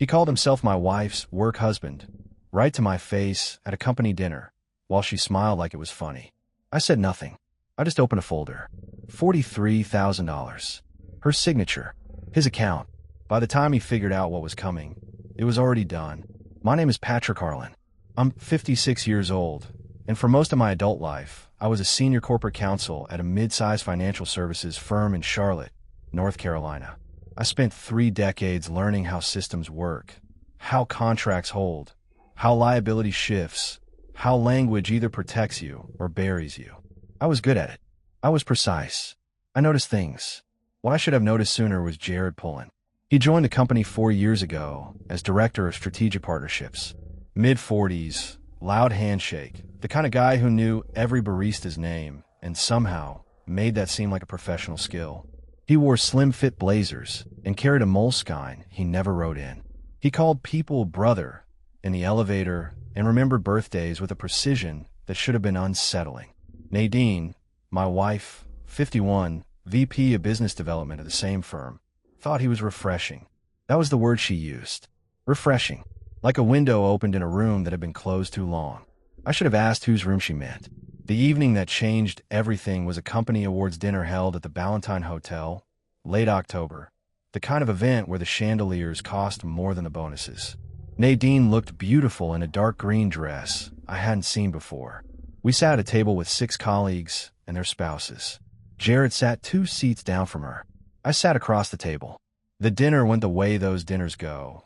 He called himself my wife's work husband, right to my face at a company dinner, while she smiled like it was funny. I said nothing. I just opened a folder. $43,000. Her signature. His account. By the time he figured out what was coming, it was already done. My name is Patrick Harlan. I'm 56 years old, and for most of my adult life, I was a senior corporate counsel at a mid-sized financial services firm in Charlotte, North Carolina. I spent 3 decades learning how systems work, how contracts hold, how liability shifts, how language either protects you or buries you. I was good at it. I was precise. I noticed things. What I should have noticed sooner was Jared Pullen. He joined the company 4 years ago as Director of Strategic Partnerships. Mid-40s, loud handshake, the kind of guy who knew every barista's name and somehow made that seem like a professional skill. He wore slim-fit blazers and carried a Moleskine he never wrote in. He called people brother in the elevator and remembered birthdays with a precision that should have been unsettling. Nadine, my wife, 51, VP of Business Development of the same firm, thought he was refreshing. That was the word she used. Refreshing. Like a window opened in a room that had been closed too long. I should have asked whose room she meant. The evening that changed everything was a company awards dinner held at the Ballantine Hotel, late October, the kind of event where the chandeliers cost more than the bonuses. Nadine looked beautiful in a dark green dress I hadn't seen before. We sat at a table with 6 colleagues and their spouses. Jared sat 2 seats down from her. I sat across the table. The dinner went the way those dinners go.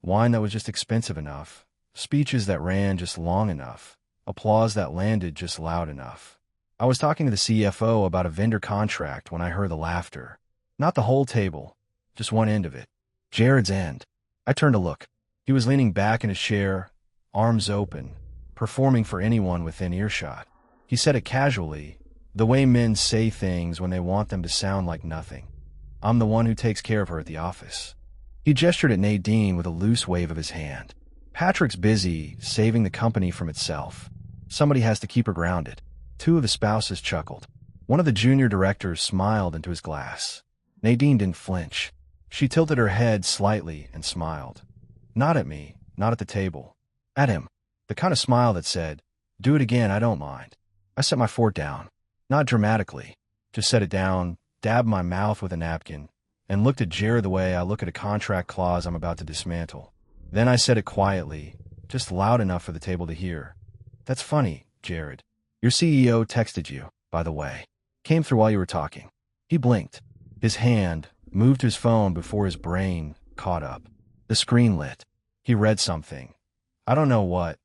Wine that was just expensive enough, speeches that ran just long enough, applause that landed just loud enough. I was talking to the CFO about a vendor contract when I heard the laughter. Not the whole table, just one end of it. Jared's end. I turned to look. He was leaning back in his chair, arms open, performing for anyone within earshot. He said it casually, the way men say things when they want them to sound like nothing. I'm the one who takes care of her at the office. He gestured at Nadine with a loose wave of his hand. Patrick's busy saving the company from itself. Somebody has to keep her grounded. 2 of the spouses chuckled. One of the junior directors smiled into his glass. Nadine didn't flinch. She tilted her head slightly and smiled. Not at me, not at the table. At him. The kind of smile that said, do it again, I don't mind. I set my fork down. Not dramatically. Just set it down, dabbed my mouth with a napkin, and looked at Jared the way I look at a contract clause I'm about to dismantle. Then I said it quietly, just loud enough for the table to hear. That's funny, Jared. Your CEO texted you, by the way. Came through while you were talking. He blinked. His hand moved to his phone before his brain caught up. The screen lit. He read something. I don't know what,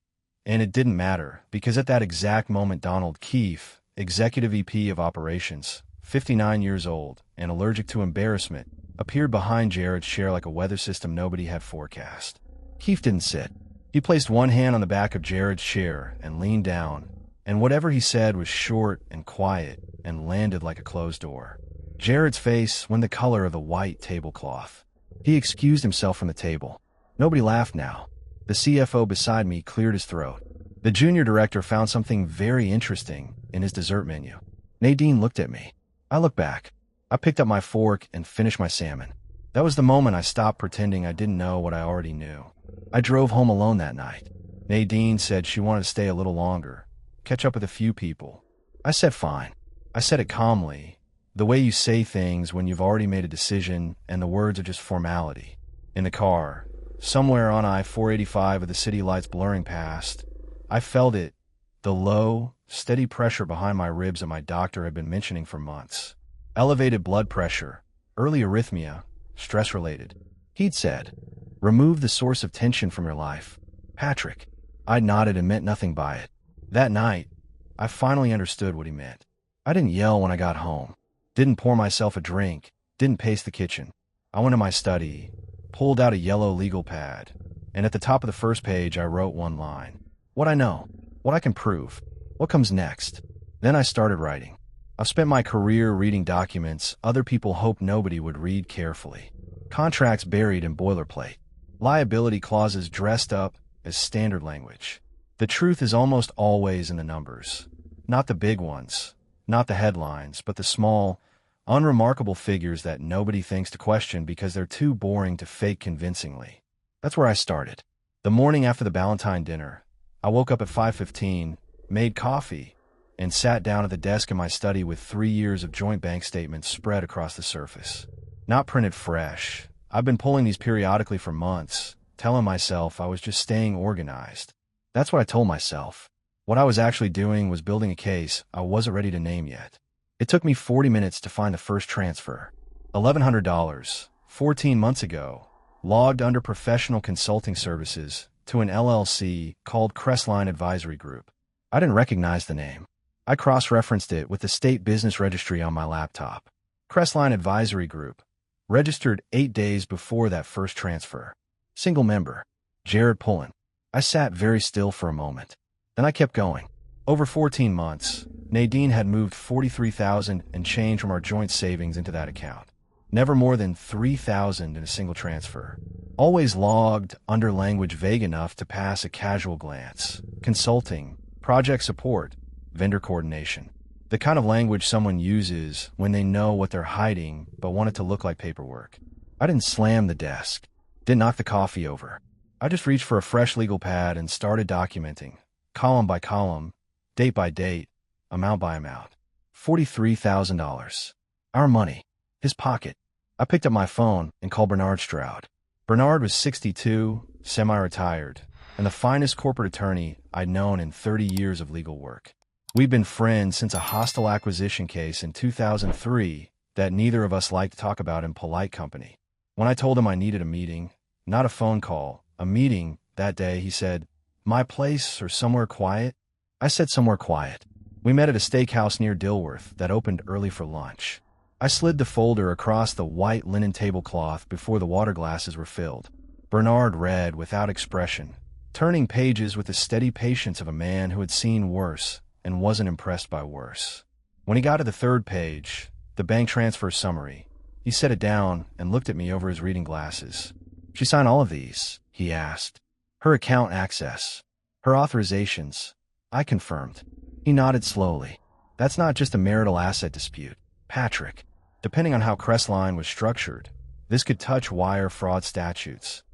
and it didn't matter, because at that exact moment Donald Keefe, Executive VP of Operations, 59 years old and allergic to embarrassment, appeared behind Jared's chair like a weather system nobody had forecast. Keefe didn't sit. He placed one hand on the back of Jared's chair and leaned down, and whatever he said was short and quiet and landed like a closed door. Jared's face went the color of the white tablecloth. He excused himself from the table. Nobody laughed now. The CFO beside me cleared his throat. The junior director found something very interesting in his dessert menu. Nadine looked at me. I looked back. I picked up my fork and finished my salmon. That was the moment I stopped pretending I didn't know what I already knew. I drove home alone that night. Nadine said she wanted to stay a little longer, catch up with a few people. I said fine. I said it calmly, the way you say things when you've already made a decision and the words are just formality. In the car, somewhere on I-485 with the city lights blurring past, I felt it, the low, steady pressure behind my ribs that my doctor had been mentioning for months. Elevated blood pressure, early arrhythmia, stress-related. He'd said, remove the source of tension from your life. Patrick. I nodded and meant nothing by it. That night, I finally understood what he meant. I didn't yell when I got home. Didn't pour myself a drink. Didn't pace the kitchen. I went to my study, pulled out a yellow legal pad, and at the top of the first page I wrote one line. What I know. What I can prove. What comes next? Then I started writing. I've spent my career reading documents other people hoped nobody would read carefully. Contracts buried in boilerplate. Liability clauses dressed up as standard language. The truth is almost always in the numbers. Not the big ones, not the headlines, but the small, unremarkable figures that nobody thinks to question because they're too boring to fake convincingly. That's where I started. The morning after the Valentine dinner, I woke up at 5:15, made coffee, and sat down at the desk in my study with 3 years of joint bank statements spread across the surface. Not printed fresh. I've been pulling these periodically for months, telling myself I was just staying organized. That's what I told myself. What I was actually doing was building a case I wasn't ready to name yet. It took me 40 minutes to find the first transfer. $1,100, 14 months ago, logged under professional consulting services to an LLC called Crestline Advisory Group. I didn't recognize the name. I cross-referenced it with the state business registry on my laptop. Crestline Advisory Group, registered 8 days before that first transfer. Single member, Jared Pullen. I sat very still for a moment. Then I kept going. Over 14 months, Nadine had moved $43,000 and change from our joint savings into that account. Never more than $3,000 in a single transfer. Always logged under language vague enough to pass a casual glance. Consulting, project support, vendor coordination. The kind of language someone uses when they know what they're hiding but want it to look like paperwork. I didn't slam the desk. Didn't knock the coffee over. I just reached for a fresh legal pad and started documenting, column by column, date by date, amount by amount. $43,000. Our money. His pocket. I picked up my phone and called Bernard Stroud. Bernard was 62, semi-retired, and the finest corporate attorney I'd known in 30 years of legal work. We'd been friends since a hostile acquisition case in 2003 that neither of us liked to talk about in polite company. When I told him I needed a meeting, not a phone call, a meeting, that day, he said, "My place or somewhere quiet?" I said somewhere quiet. We met at a steakhouse near Dilworth that opened early for lunch. I slid the folder across the white linen tablecloth before the water glasses were filled. Bernard read without expression, turning pages with the steady patience of a man who had seen worse and wasn't impressed by worse. When he got to the third page, the bank transfer summary, he set it down and looked at me over his reading glasses. "She signed all of these?" he asked. "Her account access, her authorizations." I confirmed. He nodded slowly. "That's not just a marital asset dispute, Patrick. Depending on how Crestline was structured, this could touch wire fraud statutes."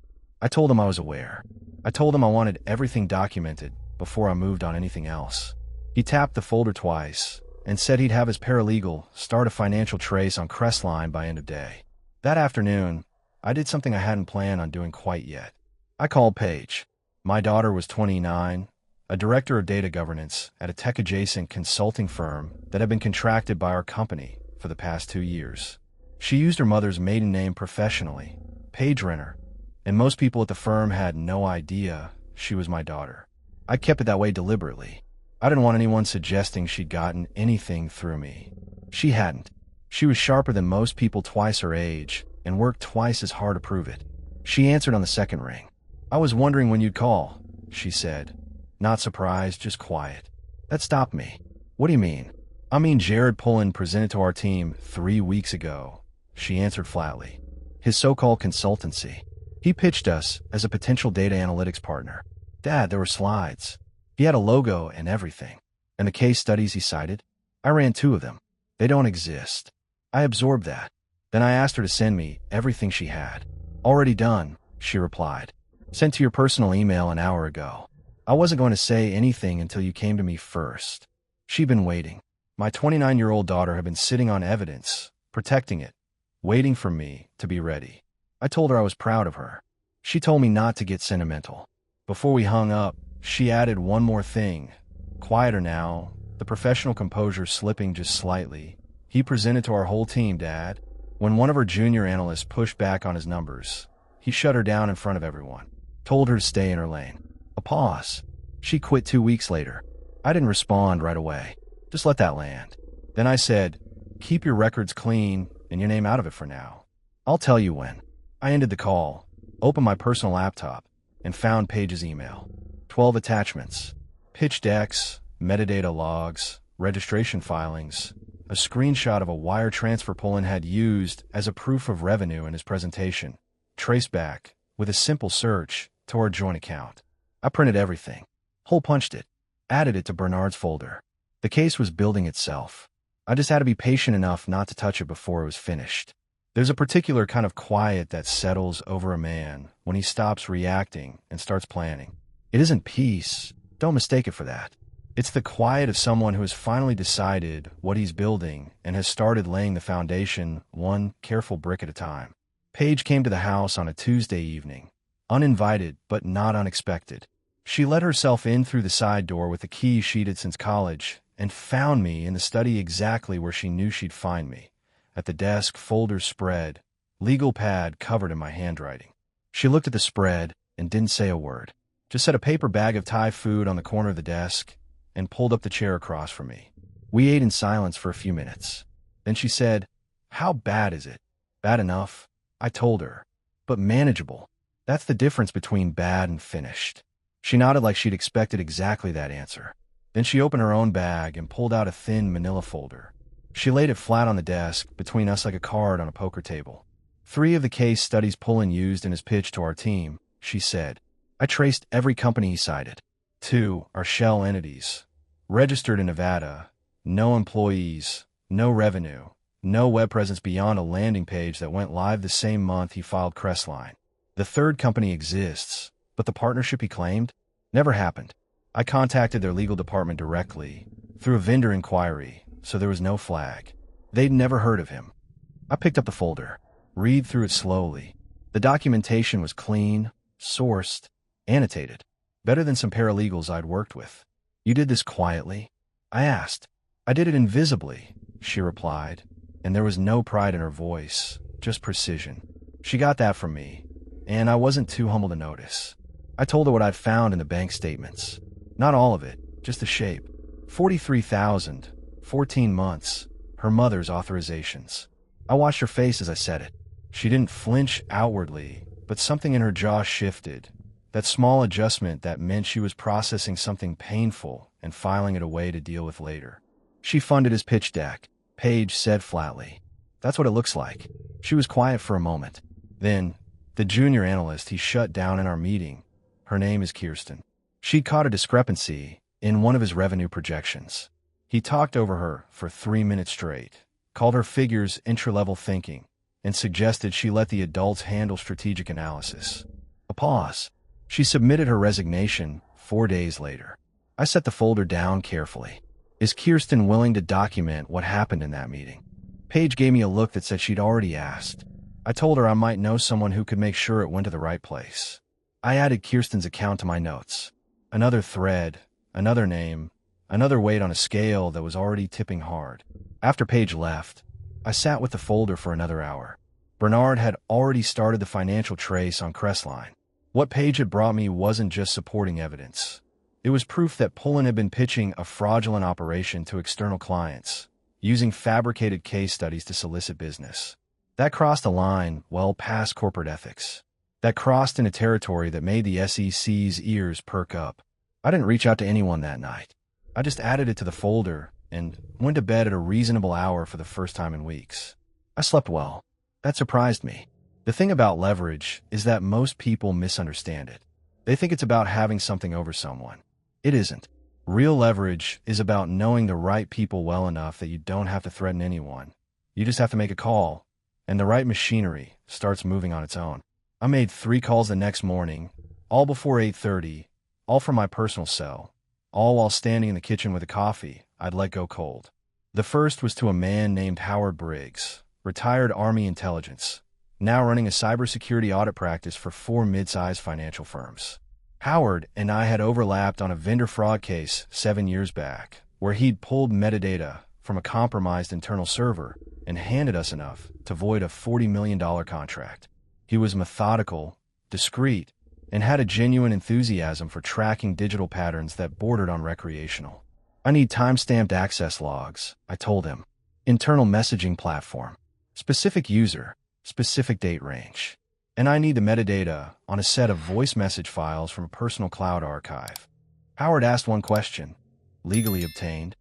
I told him I was aware. I told him I wanted everything documented before I moved on anything else. He tapped the folder twice and said he'd have his paralegal start a financial trace on Crestline by end of day. That afternoon, I did something I hadn't planned on doing quite yet. I called Paige. My daughter was 29, a director of data governance at a tech-adjacent consulting firm that had been contracted by our company for the past 2 years. She used her mother's maiden name professionally, Paige Renner, and most people at the firm had no idea she was my daughter. I kept it that way deliberately. I didn't want anyone suggesting she'd gotten anything through me. She hadn't. She was sharper than most people twice her age and worked twice as hard to prove it. She answered on the second ring. "I was wondering when you'd call," she said. Not surprised, just quiet. That stopped me. "What do you mean?" "I mean Jared Pullen presented to our team 3 weeks ago," she answered flatly. "His so-called consultancy. He pitched us as a potential data analytics partner. Dad, there were slides. He had a logo and everything. And the case studies he cited? I ran 2 of them. They don't exist." I absorbed that. Then I asked her to send me everything she had. "Already done," she replied. "Sent to your personal email an hour ago. I wasn't going to say anything until you came to me first." She'd been waiting. My 29-year-old daughter had been sitting on evidence, protecting it, waiting for me to be ready. I told her I was proud of her. She told me not to get sentimental. Before we hung up, she added one more thing. Quieter now, the professional composure slipping just slightly. "He presented to our whole team, Dad." When one of her junior analysts pushed back on his numbers, he shut her down in front of everyone, told her to stay in her lane. A pause. She quit 2 weeks later. I didn't respond right away. Just let that land. Then I said, "Keep your records clean and your name out of it for now. I'll tell you when." I ended the call, opened my personal laptop, and found Paige's email. 12 attachments. Pitch decks, metadata logs, registration filings, a screenshot of a wire transfer Pullen had used as a proof of revenue in his presentation, traced back, with a simple search, to our joint account. I printed everything, hole punched it, added it to Bernard's folder. The case was building itself. I just had to be patient enough not to touch it before it was finished. There's a particular kind of quiet that settles over a man when he stops reacting and starts planning. It isn't peace. Don't mistake it for that. It's the quiet of someone who has finally decided what he's building and has started laying the foundation one careful brick at a time. Paige came to the house on a Tuesday evening, uninvited but not unexpected. She let herself in through the side door with the key she'd had since college and found me in the study exactly where she knew she'd find me, at the desk, folders spread, legal pad covered in my handwriting. She looked at the spread and didn't say a word, just set a paper bag of Thai food on the corner of the desk and pulled up the chair across from me. We ate in silence for a few minutes. Then she said, "How bad is it?" "Bad enough," I told her, "but manageable. That's the difference between bad and finished." She nodded like she'd expected exactly that answer. Then she opened her own bag and pulled out a thin manila folder. She laid it flat on the desk between us like a card on a poker table. "3 of the case studies Pullen used in his pitch to our team," she said. "I traced every company he cited. 2 are shell entities, registered in Nevada, no employees, no revenue, no web presence beyond a landing page that went live the same month he filed Crestline. The 3rd company exists, but the partnership he claimed never happened. I contacted their legal department directly, through a vendor inquiry, so there was no flag. They'd never heard of him." I picked up the folder, read through it slowly. The documentation was clean, sourced, annotated. Better than some paralegals I'd worked with. "You did this quietly?" I asked. "I did it invisibly," she replied, and there was no pride in her voice, just precision. She got that from me, and I wasn't too humble to notice. I told her what I'd found in the bank statements. Not all of it, just the shape. 43,000, 14 months, her mother's authorizations. I watched her face as I said it. She didn't flinch outwardly, but something in her jaw shifted. That small adjustment that meant she was processing something painful and filing it away to deal with later. "She funded his pitch deck," Paige said flatly. "That's what it looks like." She was quiet for a moment. Then, "The junior analyst he shut down in our meeting. Her name is Kirsten. She'd caught a discrepancy in one of his revenue projections. He talked over her for 3 minutes straight, called her figures intra-level thinking, and suggested she let the adults handle strategic analysis." A pause. She submitted her resignation 4 days later. I set the folder down carefully. "Is Kirsten willing to document what happened in that meeting?" Paige gave me a look that said she'd already asked. I told her I might know someone who could make sure it went to the right place. I added Kirsten's account to my notes. Another thread, another name, another weight on a scale that was already tipping hard. After Paige left, I sat with the folder for another hour. Bernard had already started the financial trace on Crestline. What Paige had brought me wasn't just supporting evidence. It was proof that Pullen had been pitching a fraudulent operation to external clients, using fabricated case studies to solicit business. That crossed a line well past corporate ethics. That crossed into territory that made the SEC's ears perk up. I didn't reach out to anyone that night. I just added it to the folder and went to bed at a reasonable hour for the first time in weeks. I slept well. That surprised me. The thing about leverage is that most people misunderstand it. They think it's about having something over someone. It isn't. Real leverage is about knowing the right people well enough that you don't have to threaten anyone. You just have to make a call, and the right machinery starts moving on its own. I made 3 calls the next morning, all before 8:30, all from my personal cell, all while standing in the kitchen with a coffee I'd let go cold. The first was to a man named Howard Briggs, retired Army intelligence, now running a cybersecurity audit practice for 4 mid-sized financial firms. Howard and I had overlapped on a vendor fraud case 7 years back, where he'd pulled metadata from a compromised internal server and handed us enough to void a $40 million contract. He was methodical, discreet, and had a genuine enthusiasm for tracking digital patterns that bordered on recreational. "I need time-stamped access logs," I told him. "Internal messaging platform. Specific user, specific date range. And I need the metadata on a set of voice message files from a personal cloud archive." Howard asked one question. "Legally obtained?"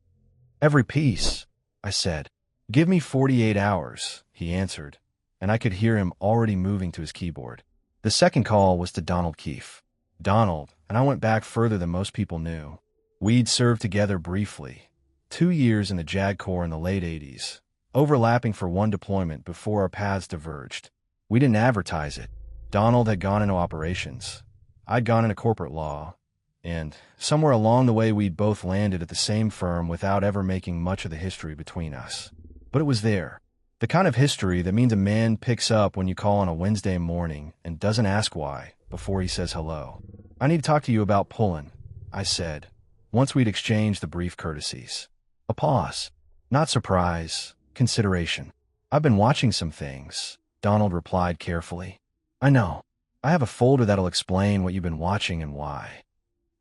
"Every piece," I said. "Give me 48 hours," he answered, and I could hear him already moving to his keyboard. The second call was to Donald Keefe. Donald and I went back further than most people knew. We'd served together briefly, 2 years in the JAG Corps in the late 80s, overlapping for one deployment before our paths diverged. We didn't advertise it. Donald had gone into operations. I'd gone into corporate law. And somewhere along the way, we'd both landed at the same firm without ever making much of the history between us. But it was there. The kind of history that means a man picks up when you call on a Wednesday morning and doesn't ask why before he says hello. "I need to talk to you about Pullen," I said, once we'd exchanged the brief courtesies. A pause. Not surprise, consideration. "I've been watching some things," Donald replied carefully. "I know. I have a folder that'll explain what you've been watching and why."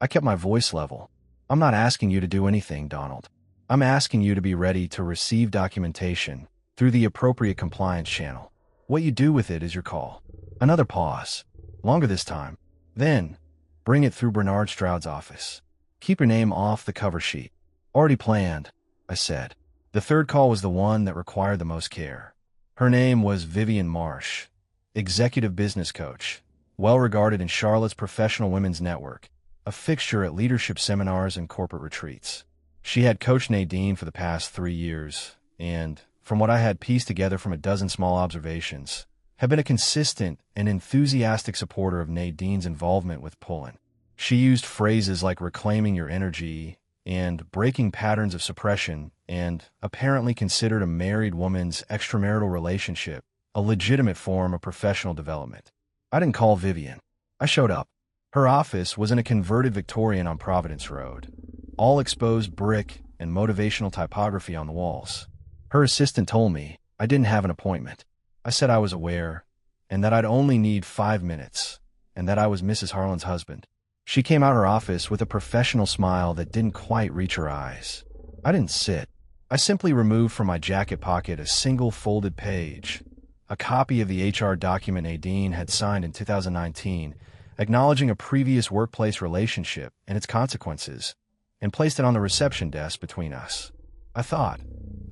I kept my voice level. "I'm not asking you to do anything, Donald. I'm asking you to be ready to receive documentation through the appropriate compliance channel. What you do with it is your call." Another pause. Longer this time. "Then, bring it through Bernard Stroud's office. Keep your name off the cover sheet." "Already planned," I said. The third call was the one that required the most care. Her name was Vivian Marsh, executive business coach, well regarded in Charlotte's professional women's network, a fixture at leadership seminars and corporate retreats. She had coached Nadine for the past 3 years, and, from what I had pieced together from a dozen small observations, had been a consistent and enthusiastic supporter of Nadine's involvement with Pullen. She used phrases like reclaiming your energy and breaking patterns of suppression, and apparently considered a married woman's extramarital relationship a legitimate form of professional development. I didn't call Vivian. I showed up. Her office was in a converted Victorian on Providence Road, all exposed brick and motivational typography on the walls. Her assistant told me I didn't have an appointment. I said I was aware, and that I'd only need 5 minutes, and that I was Mrs. Harlan's husband. She came out her office with a professional smile that didn't quite reach her eyes. I didn't sit. I simply removed from my jacket pocket a single folded page, a copy of the HR document Nadine had signed in 2019, acknowledging a previous workplace relationship and its consequences, and placed it on the reception desk between us. "I thought,"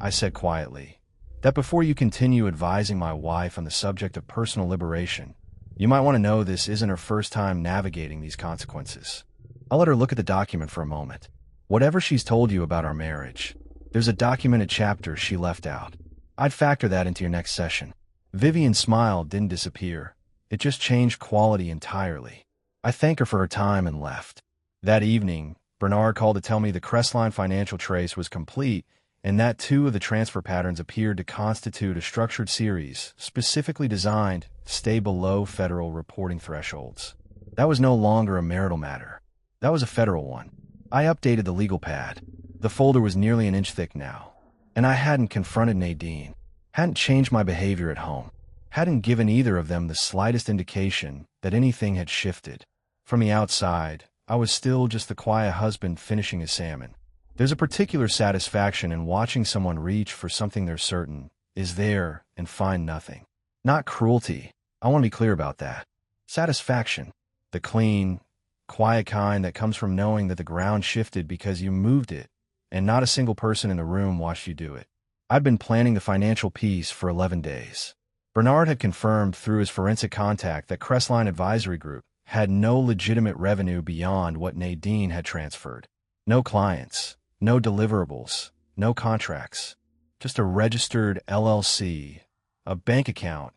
I said quietly, "that before you continue advising my wife on the subject of personal liberation, you might want to know this isn't her first time navigating these consequences." I let her look at the document for a moment. "Whatever she's told you about our marriage, there's a documented chapter she left out. I'd factor that into your next session." Vivian's smile didn't disappear. It just changed quality entirely. I thanked her for her time and left. That evening, Bernard called to tell me the Crestline financial trace was complete and that 2 of the transfer patterns appeared to constitute a structured series specifically designed to stay below federal reporting thresholds. That was no longer a marital matter. That was a federal one. I updated the legal pad. The folder was nearly an inch thick now, and I hadn't confronted Nadine, hadn't changed my behavior at home, hadn't given either of them the slightest indication that anything had shifted. From the outside, I was still just the quiet husband finishing his salmon. There's a particular satisfaction in watching someone reach for something they're certain is there and find nothing. Not cruelty. I want to be clear about that. Satisfaction. The clean, quiet kind that comes from knowing that the ground shifted because you moved it, and not a single person in the room watched you do it. I'd been planning the financial piece for 11 days. Bernard had confirmed through his forensic contact that Crestline Advisory Group had no legitimate revenue beyond what Nadine had transferred. No clients, no deliverables, no contracts. Just a registered LLC, a bank account,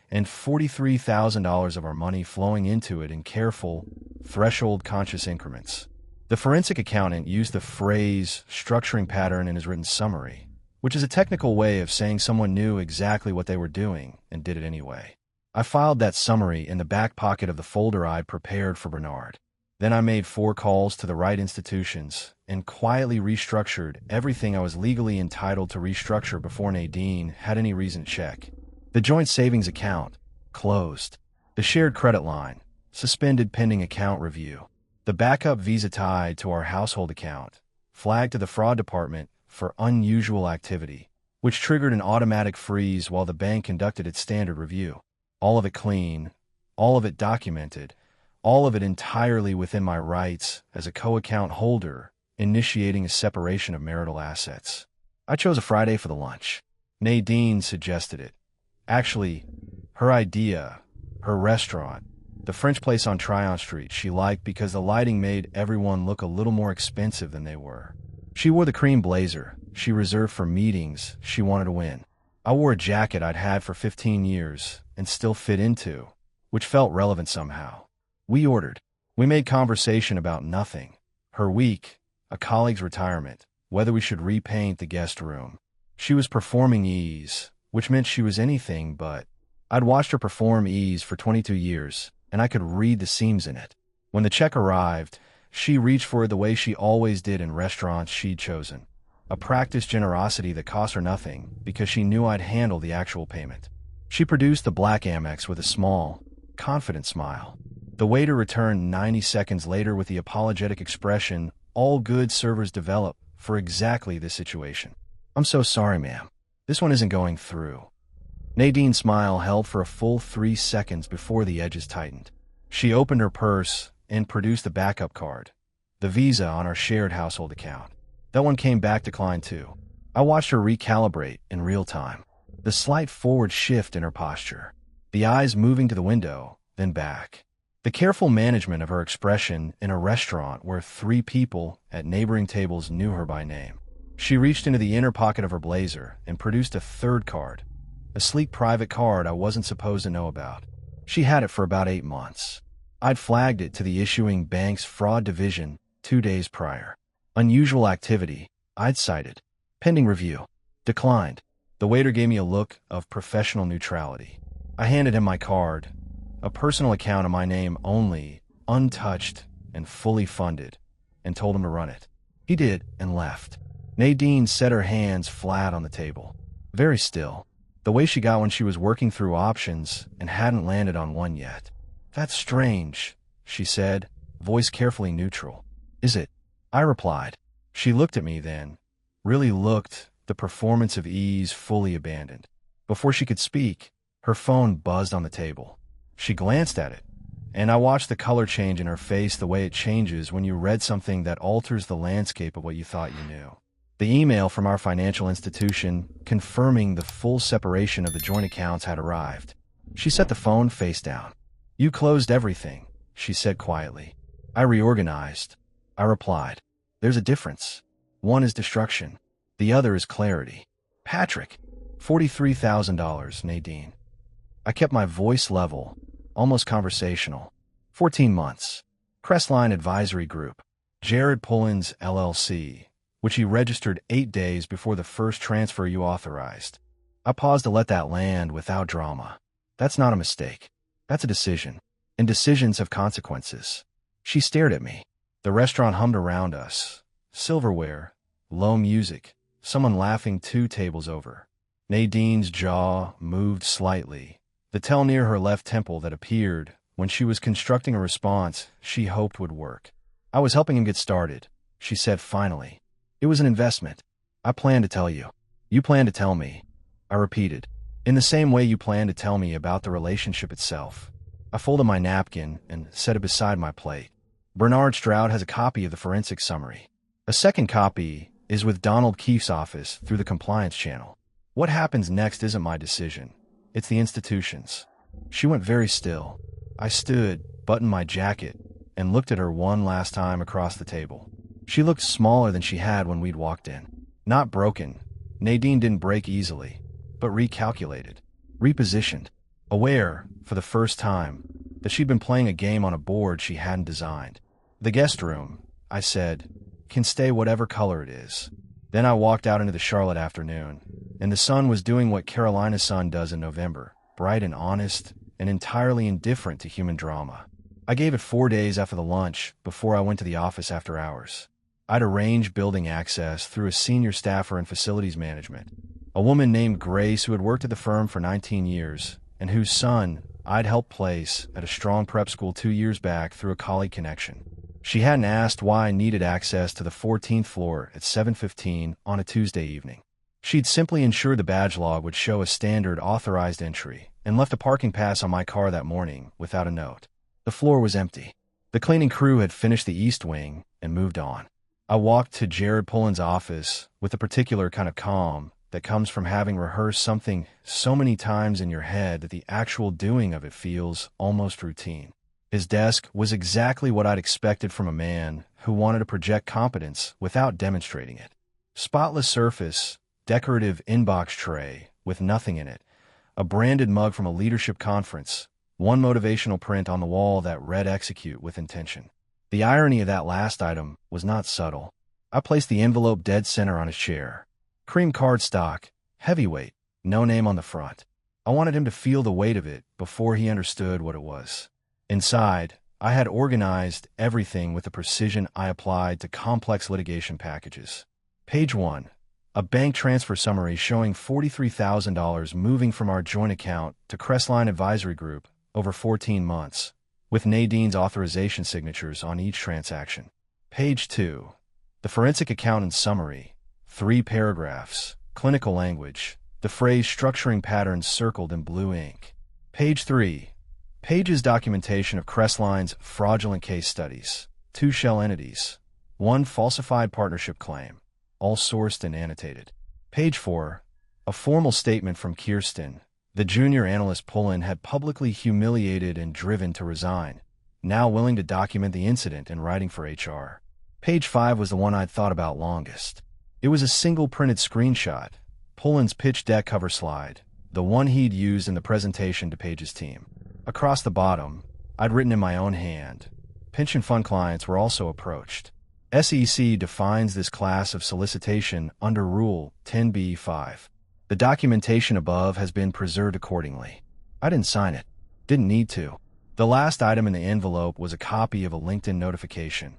and $43,000 of our money flowing into it in careful, threshold-conscious increments. The forensic accountant used the phrase structuring pattern in his written summary, which is a technical way of saying someone knew exactly what they were doing and did it anyway. I filed that summary in the back pocket of the folder I'd prepared for Bernard. Then I made 4 calls to the right institutions and quietly restructured everything I was legally entitled to restructure before Nadine had any reason to check. The joint savings account, closed. The shared credit line, suspended pending account review. The backup Visa tied to our household account, flagged to the fraud department for unusual activity, which triggered an automatic freeze while the bank conducted its standard review. All of it clean, all of it documented, all of it entirely within my rights as a co-account holder, initiating a separation of marital assets. I chose a Friday for the lunch. Nadine suggested it. Actually, her idea, her restaurant, the French place on Tryon Street, she liked because the lighting made everyone look a little more expensive than they were. She wore the cream blazer she reserved for meetings she wanted to win. I wore a jacket I'd had for 15 years and still fit into, which felt relevant somehow. We ordered. We made conversation about nothing. Her week, a colleague's retirement, whether we should repaint the guest room. She was performing ease, which meant she was anything but. I'd watched her perform ease for 22 years, and I could read the seams in it. When the check arrived, she reached for it the way she always did in restaurants she'd chosen. A practiced generosity that cost her nothing because she knew I'd handle the actual payment. She produced the black Amex with a small, confident smile. The waiter returned 90 seconds later with the apologetic expression all good servers develop for exactly this situation. "I'm so sorry, ma'am. This one isn't going through." Nadine's smile held for a full 3 seconds before the edges tightened. She opened her purse and produced the backup card, the Visa on our shared household account. That one came back declined too. I watched her recalibrate in real time. The slight forward shift in her posture. The eyes moving to the window, then back. The careful management of her expression in a restaurant where 3 people at neighboring tables knew her by name. She reached into the inner pocket of her blazer and produced a third card, a sleek private card I wasn't supposed to know about. She had it for about 8 months. I'd flagged it to the issuing bank's fraud division 2 days prior. Unusual activity, I'd cited. Pending review. Declined. The waiter gave me a look of professional neutrality. I handed him my card, a personal account in my name only, untouched and fully funded, and told him to run it. He did and left. Nadine set her hands flat on the table. Very still. The way she got when she was working through options and hadn't landed on one yet. "That's strange," she said, voice carefully neutral. "Is it?" I replied. She looked at me then, really looked, the performance of ease fully abandoned. Before she could speak, her phone buzzed on the table. She glanced at it, and I watched the color change in her face the way it changes when you read something that alters the landscape of what you thought you knew. The email from our financial institution confirming the full separation of the joint accounts had arrived. She set the phone face down. "You closed everything," she said quietly. "I reorganized." I replied. "There's a difference. One is destruction. The other is clarity." "Patrick." $43,000, Nadine. I kept my voice level, almost conversational. 14 months. Crestline Advisory Group. Jared Pullins, LLC, which he registered 8 days before the first transfer you authorized. I paused to let that land without drama. That's not a mistake. That's a decision. And decisions have consequences. She stared at me. The restaurant hummed around us. Silverware, low music, someone laughing 2 tables over. Nadine's jaw moved slightly, the tell near her left temple that appeared when she was constructing a response she hoped would work. "I was helping him get started," she said finally. "It was an investment. I planned to tell you. You planned to tell me," I repeated, "in the same way you planned to tell me about the relationship itself." I folded my napkin and set it beside my plate. Bernard Stroud has a copy of the forensic summary. A second copy is with Donald Keefe's office through the compliance channel. What happens next isn't my decision. It's the institution's. She went very still. I stood, buttoned my jacket, and looked at her one last time across the table. She looked smaller than she had when we'd walked in. Not broken. Nadine didn't break easily, but recalculated, repositioned, aware, for the first time, that she'd been playing a game on a board she hadn't designed. "The guest room," I said, "can stay whatever color it is." Then I walked out into the Charlotte afternoon, and the sun was doing what Carolina's sun does in November, bright and honest, and entirely indifferent to human drama. I gave it 4 days after the lunch before I went to the office after hours. I'd arranged building access through a senior staffer in facilities management, a woman named Grace who had worked at the firm for 19 years, and whose son I'd helped place at a strong prep school 2 years back through a colleague connection. She hadn't asked why I needed access to the 14th floor at 7:15 on a Tuesday evening. She'd simply ensured the badge log would show a standard authorized entry and left a parking pass on my car that morning without a note. The floor was empty. The cleaning crew had finished the east wing and moved on. I walked to Jared Pullen's office with the particular kind of calm that comes from having rehearsed something so many times in your head that the actual doing of it feels almost routine. His desk was exactly what I'd expected from a man who wanted to project competence without demonstrating it. Spotless surface, decorative inbox tray, with nothing in it. A branded mug from a leadership conference, one motivational print on the wall that read "Execute with intention." The irony of that last item was not subtle. I placed the envelope dead center on his chair. Cream cardstock, heavyweight, no name on the front. I wanted him to feel the weight of it before he understood what it was. Inside, I had organized everything with the precision I applied to complex litigation packages. Page 1. A bank transfer summary showing $43,000 moving from our joint account to Crestline Advisory Group over 14 months, with Nadine's authorization signatures on each transaction. Page 2. The forensic accountant's summary, 3 paragraphs, clinical language, the phrase structuring patterns circled in blue ink. Page 3. Pages documentation of Crestline's fraudulent case studies, 2 shell entities, 1 falsified partnership claim, all sourced and annotated. Page 4. A formal statement from Kirsten. The junior analyst Pullen had publicly humiliated and driven to resign, now willing to document the incident in writing for HR. Page 5 was the one I'd thought about longest. It was a single printed screenshot, Pullen's pitch deck cover slide, the one he'd used in the presentation to Page's team. Across the bottom, I'd written in my own hand. Pension fund clients were also approached. SEC defines this class of solicitation under Rule 10b-5. The documentation above has been preserved accordingly. I didn't sign it. Didn't need to. The last item in the envelope was a copy of a LinkedIn notification,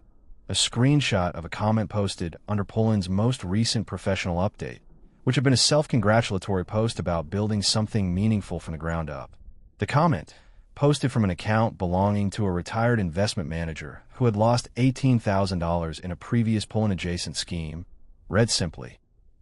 a screenshot of a comment posted under Pullen's most recent professional update, which had been a self-congratulatory post about building something meaningful from the ground up. The comment, posted from an account belonging to a retired investment manager who had lost $18,000 in a previous Pullen-adjacent scheme, read simply,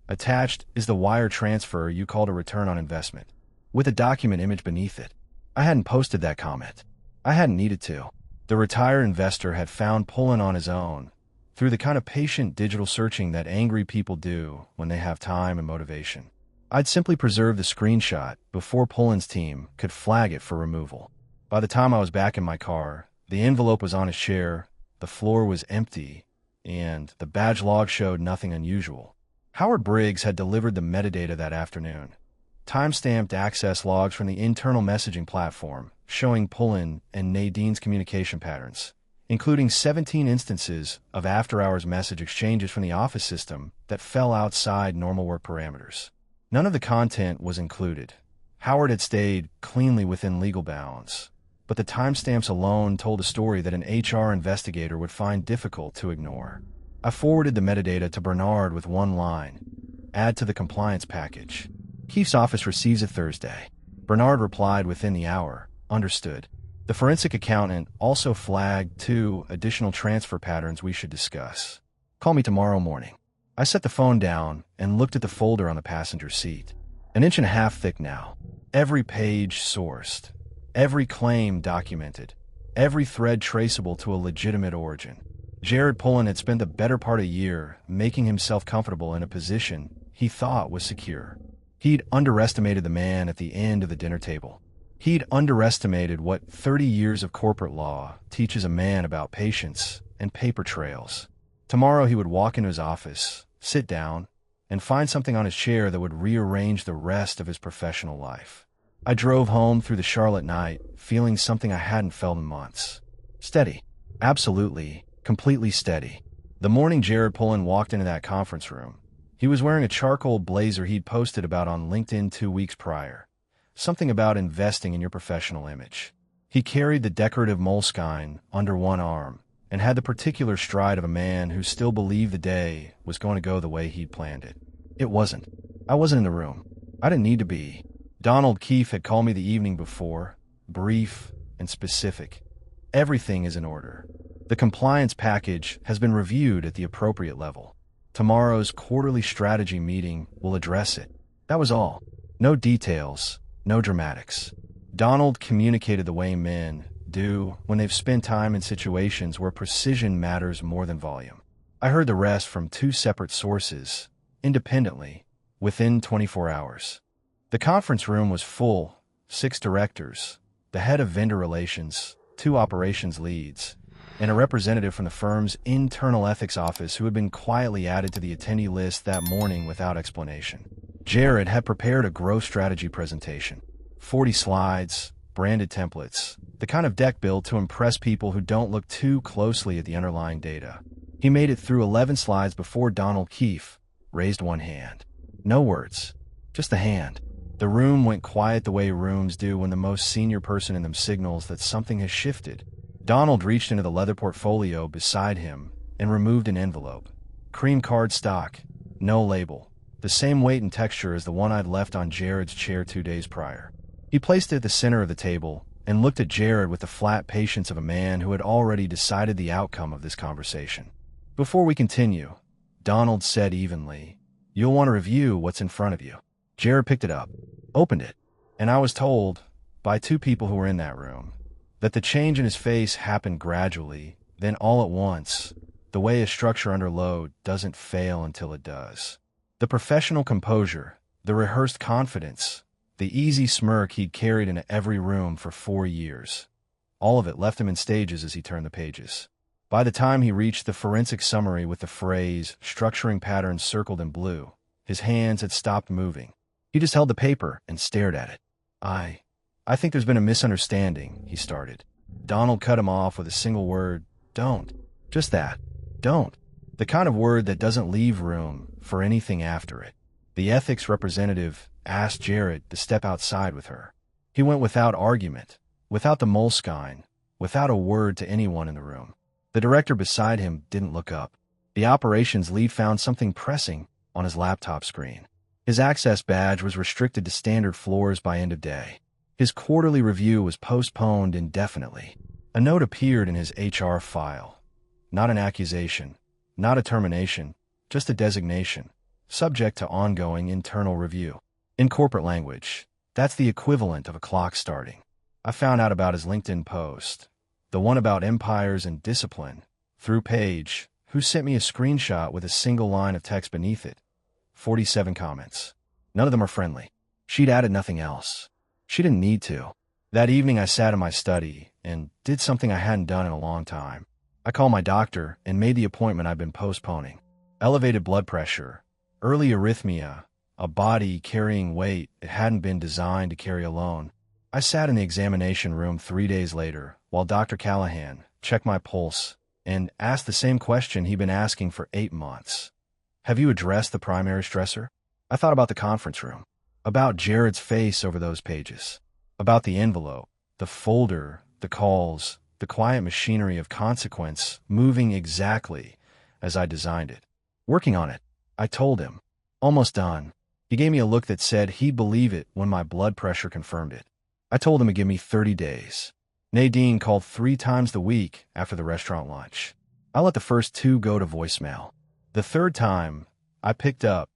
"Attached is the wire transfer you called a return on investment," with a document image beneath it. I hadn't posted that comment. I hadn't needed to. The retired investor had found Pullen on his own, through the kind of patient digital searching that angry people do when they have time and motivation. I'd simply preserved the screenshot before Pullen's team could flag it for removal. By the time I was back in my car, the envelope was on his chair, the floor was empty, and the badge log showed nothing unusual. Howard Briggs had delivered the metadata that afternoon. Time-stamped access logs from the internal messaging platform showing Pullen and Nadine's communication patterns, including 17 instances of after-hours message exchanges from the office system that fell outside normal work parameters. None of the content was included. Howard had stayed cleanly within legal bounds, but the timestamps alone told a story that an HR investigator would find difficult to ignore. I forwarded the metadata to Bernard with one line: "Add to the compliance package. Keith's office receives it Thursday." Bernard replied within the hour, "Understood." The forensic accountant also flagged 2 additional transfer patterns we should discuss. "Call me tomorrow morning." I set the phone down and looked at the folder on the passenger seat. 1.5 inches thick now. Every page sourced. Every claim documented. Every thread traceable to a legitimate origin. Jared Pullen had spent the better part of a year making himself comfortable in a position he thought was secure. He'd underestimated the man at the end of the dinner table. He'd underestimated what 30 years of corporate law teaches a man about patience and paper trails. Tomorrow he would walk into his office, sit down, and find something on his chair that would rearrange the rest of his professional life. I drove home through the Charlotte night, feeling something I hadn't felt in months. Steady. Absolutely, completely steady. The morning Jared Pullen walked into that conference room, he was wearing a charcoal blazer he'd posted about on LinkedIn 2 weeks prior. Something about investing in your professional image. He carried the decorative moleskine under one arm and had the particular stride of a man who still believed the day was going to go the way he'd planned it. It wasn't. I wasn't in the room. I didn't need to be. Donald Keefe had called me the evening before, brief and specific. Everything is in order. The compliance package has been reviewed at the appropriate level. Tomorrow's quarterly strategy meeting will address it. That was all. No details, no dramatics. Donald communicated the way men do when they've spent time in situations where precision matters more than volume. I heard the rest from 2 separate sources, independently, within 24 hours. The conference room was full, 6 directors, the head of vendor relations, 2 operations leads, and a representative from the firm's internal ethics office who had been quietly added to the attendee list that morning without explanation. Jared had prepared a growth strategy presentation. 40 slides, branded templates, the kind of deck built to impress people who don't look too closely at the underlying data. He made it through 11 slides before Donald Keefe raised one hand. No words, just a hand. The room went quiet the way rooms do when the most senior person in them signals that something has shifted. Donald reached into the leather portfolio beside him and removed an envelope. Cream card stock, no label, the same weight and texture as the one I'd left on Jared's chair 2 days prior. He placed it at the center of the table and looked at Jared with the flat patience of a man who had already decided the outcome of this conversation. Before we continue, Donald said evenly, "You'll want to review what's in front of you." Jared picked it up, opened it, and I was told, by 2 people who were in that room, that the change in his face happened gradually, then all at once, the way a structure under load doesn't fail until it does. The professional composure, the rehearsed confidence, the easy smirk he'd carried into every room for 4 years. All of it left him in stages as he turned the pages. By the time he reached the forensic summary with the phrase, structuring patterns circled in blue, his hands had stopped moving. He just held the paper and stared at it. I think there's been a misunderstanding," he started. Donald cut him off with a single word, "Don't." Just that. Don't. The kind of word that doesn't leave room for anything after it. The ethics representative asked Jared to step outside with her. He went without argument, without the moleskine, without a word to anyone in the room. The director beside him didn't look up. The operations lead found something pressing on his laptop screen. His access badge was restricted to standard floors by end of day. His quarterly review was postponed indefinitely. A note appeared in his HR file. Not an accusation, not a termination, just a designation, subject to ongoing internal review. In corporate language, that's the equivalent of a clock starting. I found out about his LinkedIn post, the one about empires and discipline, through Paige, who sent me a screenshot with a single line of text beneath it. 47 comments. None of them are friendly. She'd added nothing else. She didn't need to. That evening I sat in my study and did something I hadn't done in a long time. I called my doctor and made the appointment I'd been postponing. Elevated blood pressure, early arrhythmia, a body carrying weight it hadn't been designed to carry alone. I sat in the examination room 3 days later while Dr. Callahan checked my pulse and asked the same question he'd been asking for 8 months. "Have you addressed the primary stressor?" I thought about the conference room, about Jared's face over those pages, about the envelope, the folder, the calls, the quiet machinery of consequence moving exactly as I designed it. "Working on it," I told him. "Almost done." He gave me a look that said he'd believe it when my blood pressure confirmed it. I told him to give me 30 days. Nadine called 3 times the week after the restaurant lunch. I let the first 2 go to voicemail. The third time, I picked up,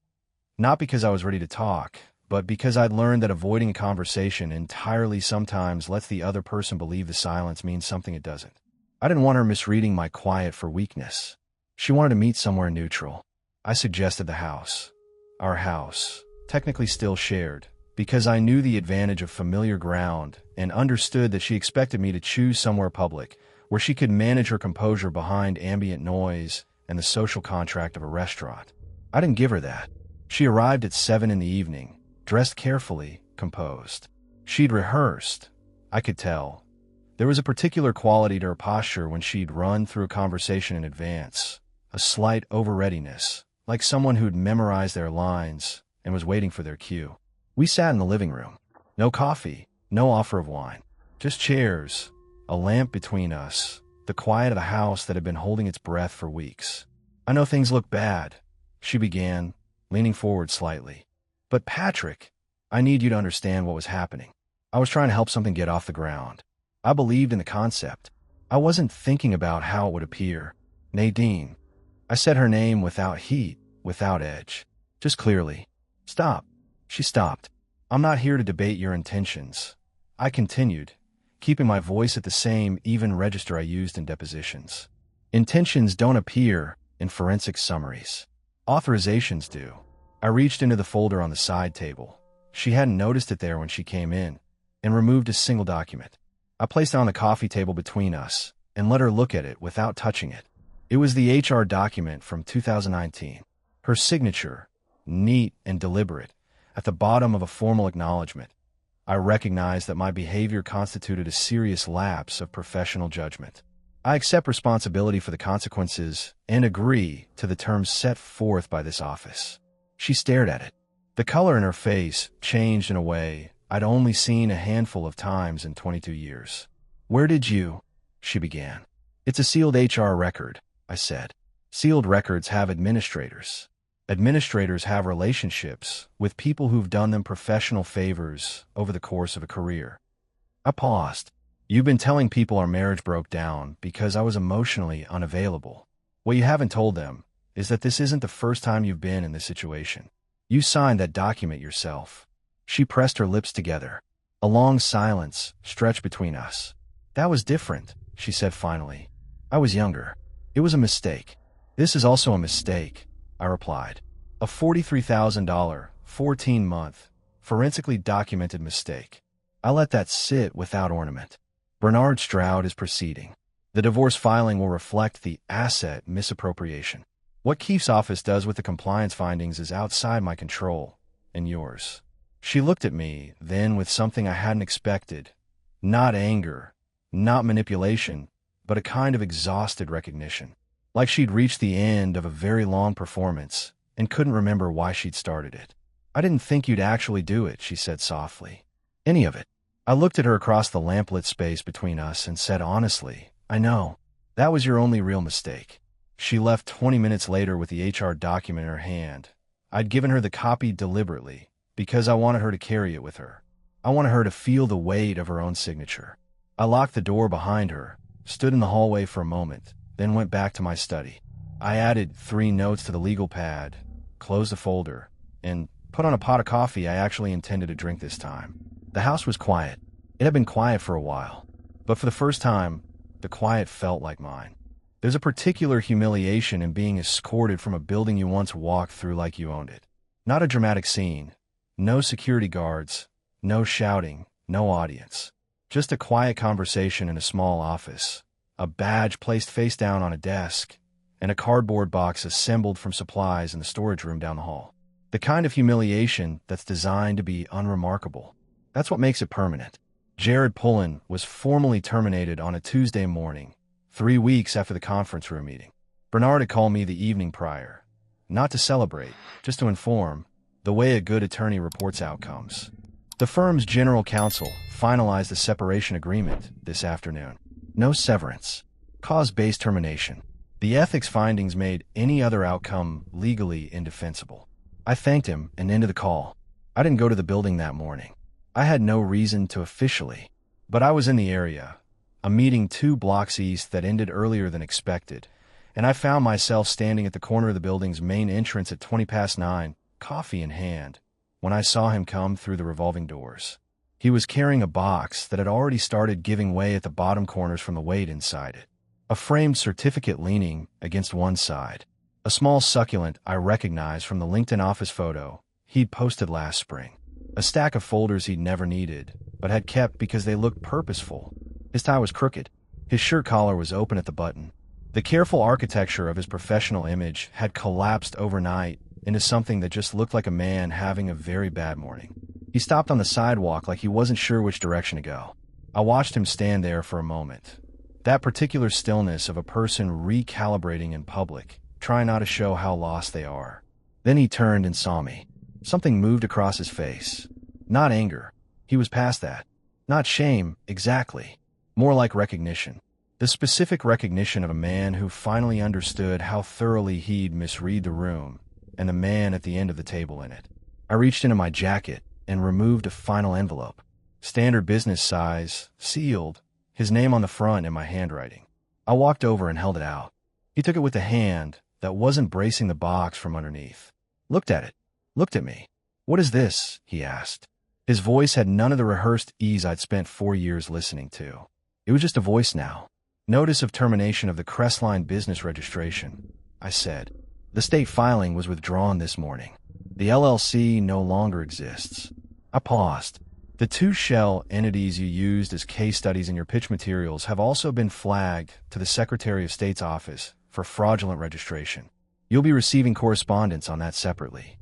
not because I was ready to talk, but because I'd learned that avoiding a conversation entirely sometimes lets the other person believe the silence means something it doesn't. I didn't want her misreading my quiet for weakness. She wanted to meet somewhere neutral. I suggested the house. Our house, technically still shared, because I knew the advantage of familiar ground and understood that she expected me to choose somewhere public, where she could manage her composure behind ambient noise and the social contract of a restaurant. I didn't give her that. She arrived at 7 in the evening, dressed carefully, composed. She'd rehearsed. I could tell. There was a particular quality to her posture when she'd run through a conversation in advance, a slight over-readiness, like someone who'd memorized their lines and was waiting for their cue. We sat in the living room. No coffee, no offer of wine, just chairs, a lamp between us, the quiet of the house that had been holding its breath for weeks. "I know things look bad," she began, leaning forward slightly. "But Patrick, I need you to understand what was happening. I was trying to help something get off the ground. I believed in the concept. I wasn't thinking about how it would appear. Nadine." I said her name without heat, without edge, just clearly. "Stop." She stopped. "I'm not here to debate your intentions." I continued, keeping my voice at the same even register I used in depositions. "Intentions don't appear in forensic summaries. Authorizations do." I reached into the folder on the side table. She hadn't noticed it there when she came in, and removed a single document. I placed it on the coffee table between us and let her look at it without touching it. It was the HR document from 2019. Her signature, neat and deliberate, At the bottom of a formal acknowledgement, I recognized that my behavior constituted a serious lapse of professional judgment. I accept responsibility for the consequences and agree to the terms set forth by this office. She stared at it. The color in her face changed in a way I'd only seen a handful of times in 22 years. "Where did you?" she began. "It's a sealed HR record," I said. "Sealed records have administrators. Administrators have relationships with people who've done them professional favors over the course of a career." I paused. "You've been telling people our marriage broke down because I was emotionally unavailable. What you haven't told them is that this isn't the first time you've been in this situation. You signed that document yourself." She pressed her lips together. A long silence stretched between us. "That was different," she said finally. "I was younger. It was a mistake." "This is also a mistake," I replied. "A $43,000, 14-month, forensically documented mistake." I let that sit without ornament. Bernard Stroud is proceeding. The divorce filing will reflect the asset misappropriation. What Keefe's office does with the compliance findings is outside my control, and yours. She looked at me, then with something I hadn't expected. Not anger, not manipulation, but a kind of exhausted recognition. Like she'd reached the end of a very long performance and couldn't remember why she'd started it. "I didn't think you'd actually do it," she said softly. "Any of it." I looked at her across the lamplit space between us and said honestly, "I know. That was your only real mistake." She left 20 minutes later with the HR document in her hand. I'd given her the copy deliberately because I wanted her to carry it with her. I wanted her to feel the weight of her own signature. I locked the door behind her, stood in the hallway for a moment, then went back to my study. I added 3 notes to the legal pad, closed the folder, and put on a pot of coffee I actually intended to drink this time. The house was quiet. It had been quiet for a while, but for the first time, the quiet felt like mine. There's a particular humiliation in being escorted from a building you once walked through like you owned it. Not a dramatic scene, no security guards, no shouting, no audience. Just a quiet conversation in a small office, a badge placed face down on a desk, and a cardboard box assembled from supplies in the storage room down the hall. The kind of humiliation that's designed to be unremarkable. That's what makes it permanent. Jared Pullen was formally terminated on a Tuesday morning, 3 weeks after the conference room meeting. Bernard had called me the evening prior, not to celebrate, just to inform, the way a good attorney reports outcomes. The firm's general counsel finalized the separation agreement this afternoon. No severance. Cause-based termination. The ethics findings made any other outcome legally indefensible. I thanked him and ended the call. I didn't go to the building that morning. I had no reason to officially, but I was in the area, a meeting 2 blocks east that ended earlier than expected, and I found myself standing at the corner of the building's main entrance at 9:20, coffee in hand, when I saw him come through the revolving doors. He was carrying a box that had already started giving way at the bottom corners from the weight inside it. A framed certificate leaning against one side. A small succulent I recognized from the LinkedIn office photo he'd posted last spring. A stack of folders he'd never needed, but had kept because they looked purposeful. His tie was crooked. His shirt collar was open at the button. The careful architecture of his professional image had collapsed overnight into something that just looked like a man having a very bad morning. He stopped on the sidewalk like he wasn't sure which direction to go. I watched him stand there for a moment. That particular stillness of a person recalibrating in public, trying not to show how lost they are. Then he turned and saw me. Something moved across his face. Not anger. He was past that. Not shame, exactly. More like recognition. The specific recognition of a man who finally understood how thoroughly he'd misread the room, and the man at the end of the table in it. I reached into my jacket and removed a final envelope. Standard business size, sealed, his name on the front in my handwriting. I walked over and held it out. He took it with a hand that wasn't bracing the box from underneath. Looked at it. Looked at me. "What is this?" he asked. His voice had none of the rehearsed ease I'd spent 4 years listening to. It was just a voice now. "Notice of termination of the Crestline business registration," I said. "The state filing was withdrawn this morning. The LLC no longer exists." I paused. "The 2 shell entities you used as case studies in your pitch materials have also been flagged to the Secretary of State's office for fraudulent registration. You'll be receiving correspondence on that separately."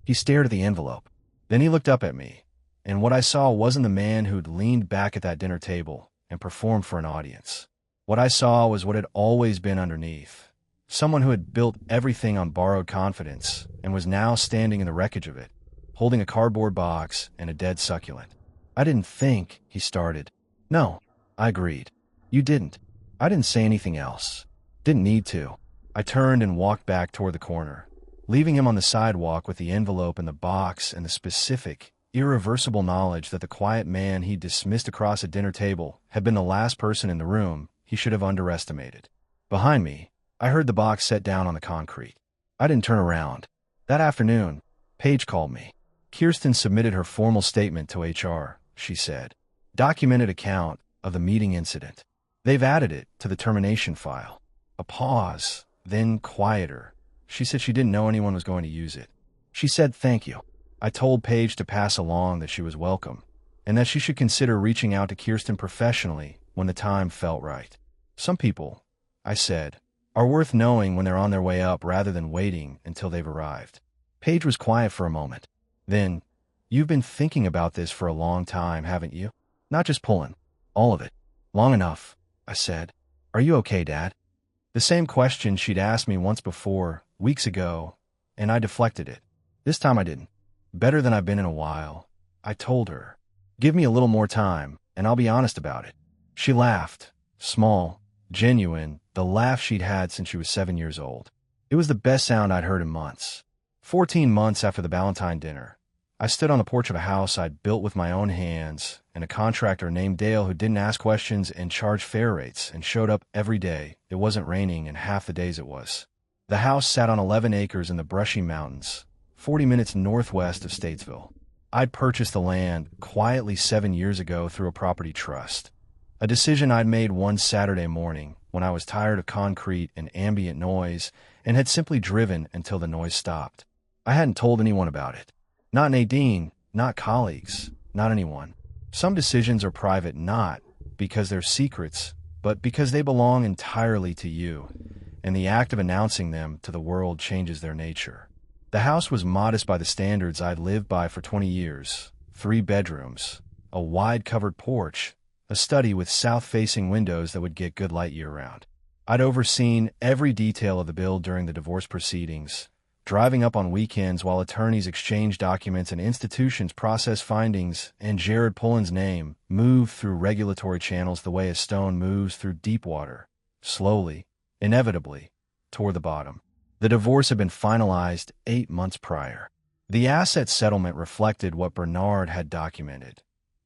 He stared at the envelope. Then he looked up at me, and what I saw wasn't the man who'd leaned back at that dinner table and performed for an audience. What I saw was what had always been underneath. Someone who had built everything on borrowed confidence and was now standing in the wreckage of it, holding a cardboard box and a dead succulent. "I didn't think," he started. "No," I agreed. "You didn't." I didn't say anything else. Didn't need to. I turned and walked back toward the corner, leaving him on the sidewalk with the envelope and the box and the specific, irreversible knowledge that the quiet man he'd dismissed across a dinner table had been the last person in the room he should have underestimated. Behind me, I heard the box set down on the concrete. I didn't turn around. That afternoon, Paige called me. "Kirsten submitted her formal statement to HR," she said. "Documented account of the meeting incident. They've added it to the termination file." A pause, then quieter. She said she didn't know anyone was going to use it. She said thank you. I told Paige to pass along that she was welcome, and that she should consider reaching out to Kirsten professionally when the time felt right. "Some people," I said, "are worth knowing when they're on their way up rather than waiting until they've arrived." Paige was quiet for a moment. Then, "You've been thinking about this for a long time, haven't you? Not just pulling. All of it." "Long enough," I said. "Are you okay, Dad?" The same question she'd asked me once before, weeks ago, and I deflected it. This time I didn't. "Better than I've been in a while," I told her. "Give me a little more time, and I'll be honest about it." She laughed. Small, genuine, the laugh she'd had since she was 7 years old. It was the best sound I'd heard in months. 14 months after the Valentine dinner, I stood on the porch of a house I'd built with my own hands, and a contractor named Dale who didn't ask questions and charged fair rates and showed up every day. It wasn't raining, and half the days it was. The house sat on 11 acres in the Brushy Mountains, 40 minutes northwest of Statesville. I'd purchased the land quietly 7 years ago through a property trust. A decision I'd made one Saturday morning when I was tired of concrete and ambient noise and had simply driven until the noise stopped. I hadn't told anyone about it. Not Nadine, not colleagues, not anyone. Some decisions are private not because they're secrets, but because they belong entirely to you, and the act of announcing them to the world changes their nature. The house was modest by the standards I'd lived by for 20 years. 3 bedrooms, a wide covered porch, a study with south-facing windows that would get good light year-round. I'd overseen every detail of the build during the divorce proceedings, driving up on weekends while attorneys exchanged documents and institutions processed findings, and Jared Pullen's name moved through regulatory channels the way a stone moves through deep water, slowly, inevitably, toward the bottom. The divorce had been finalized 8 months prior. The asset settlement reflected what Bernard had documented.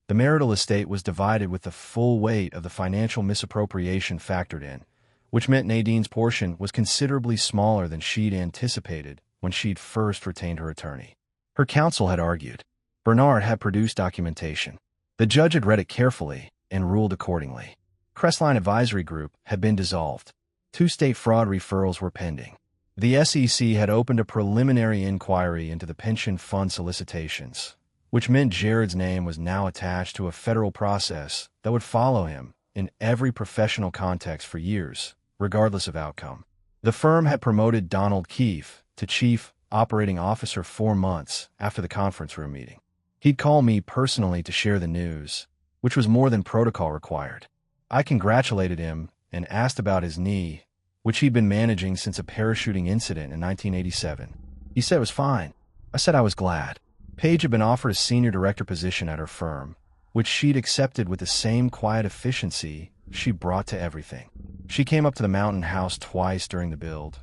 The marital estate was divided with the full weight of the financial misappropriation factored in, which meant Nadine's portion was considerably smaller than she'd anticipated when she'd first retained her attorney. Her counsel had argued. Bernard had produced documentation. The judge had read it carefully and ruled accordingly. Crestline Advisory Group had been dissolved. 2 state fraud referrals were pending. The SEC had opened a preliminary inquiry into the pension fund solicitations, which meant Jared's name was now attached to a federal process that would follow him in every professional context for years, regardless of outcome. The firm had promoted Donald Keefe to Chief Operating Officer 4 months after the conference room meeting. He'd call me personally to share the news, which was more than protocol required. I congratulated him and asked about his knee, which he'd been managing since a parachuting incident in 1987. He said it was fine. I said I was glad. Paige had been offered a senior director position at her firm, which she'd accepted with the same quiet efficiency she brought to everything. She came up to the mountain house twice during the build,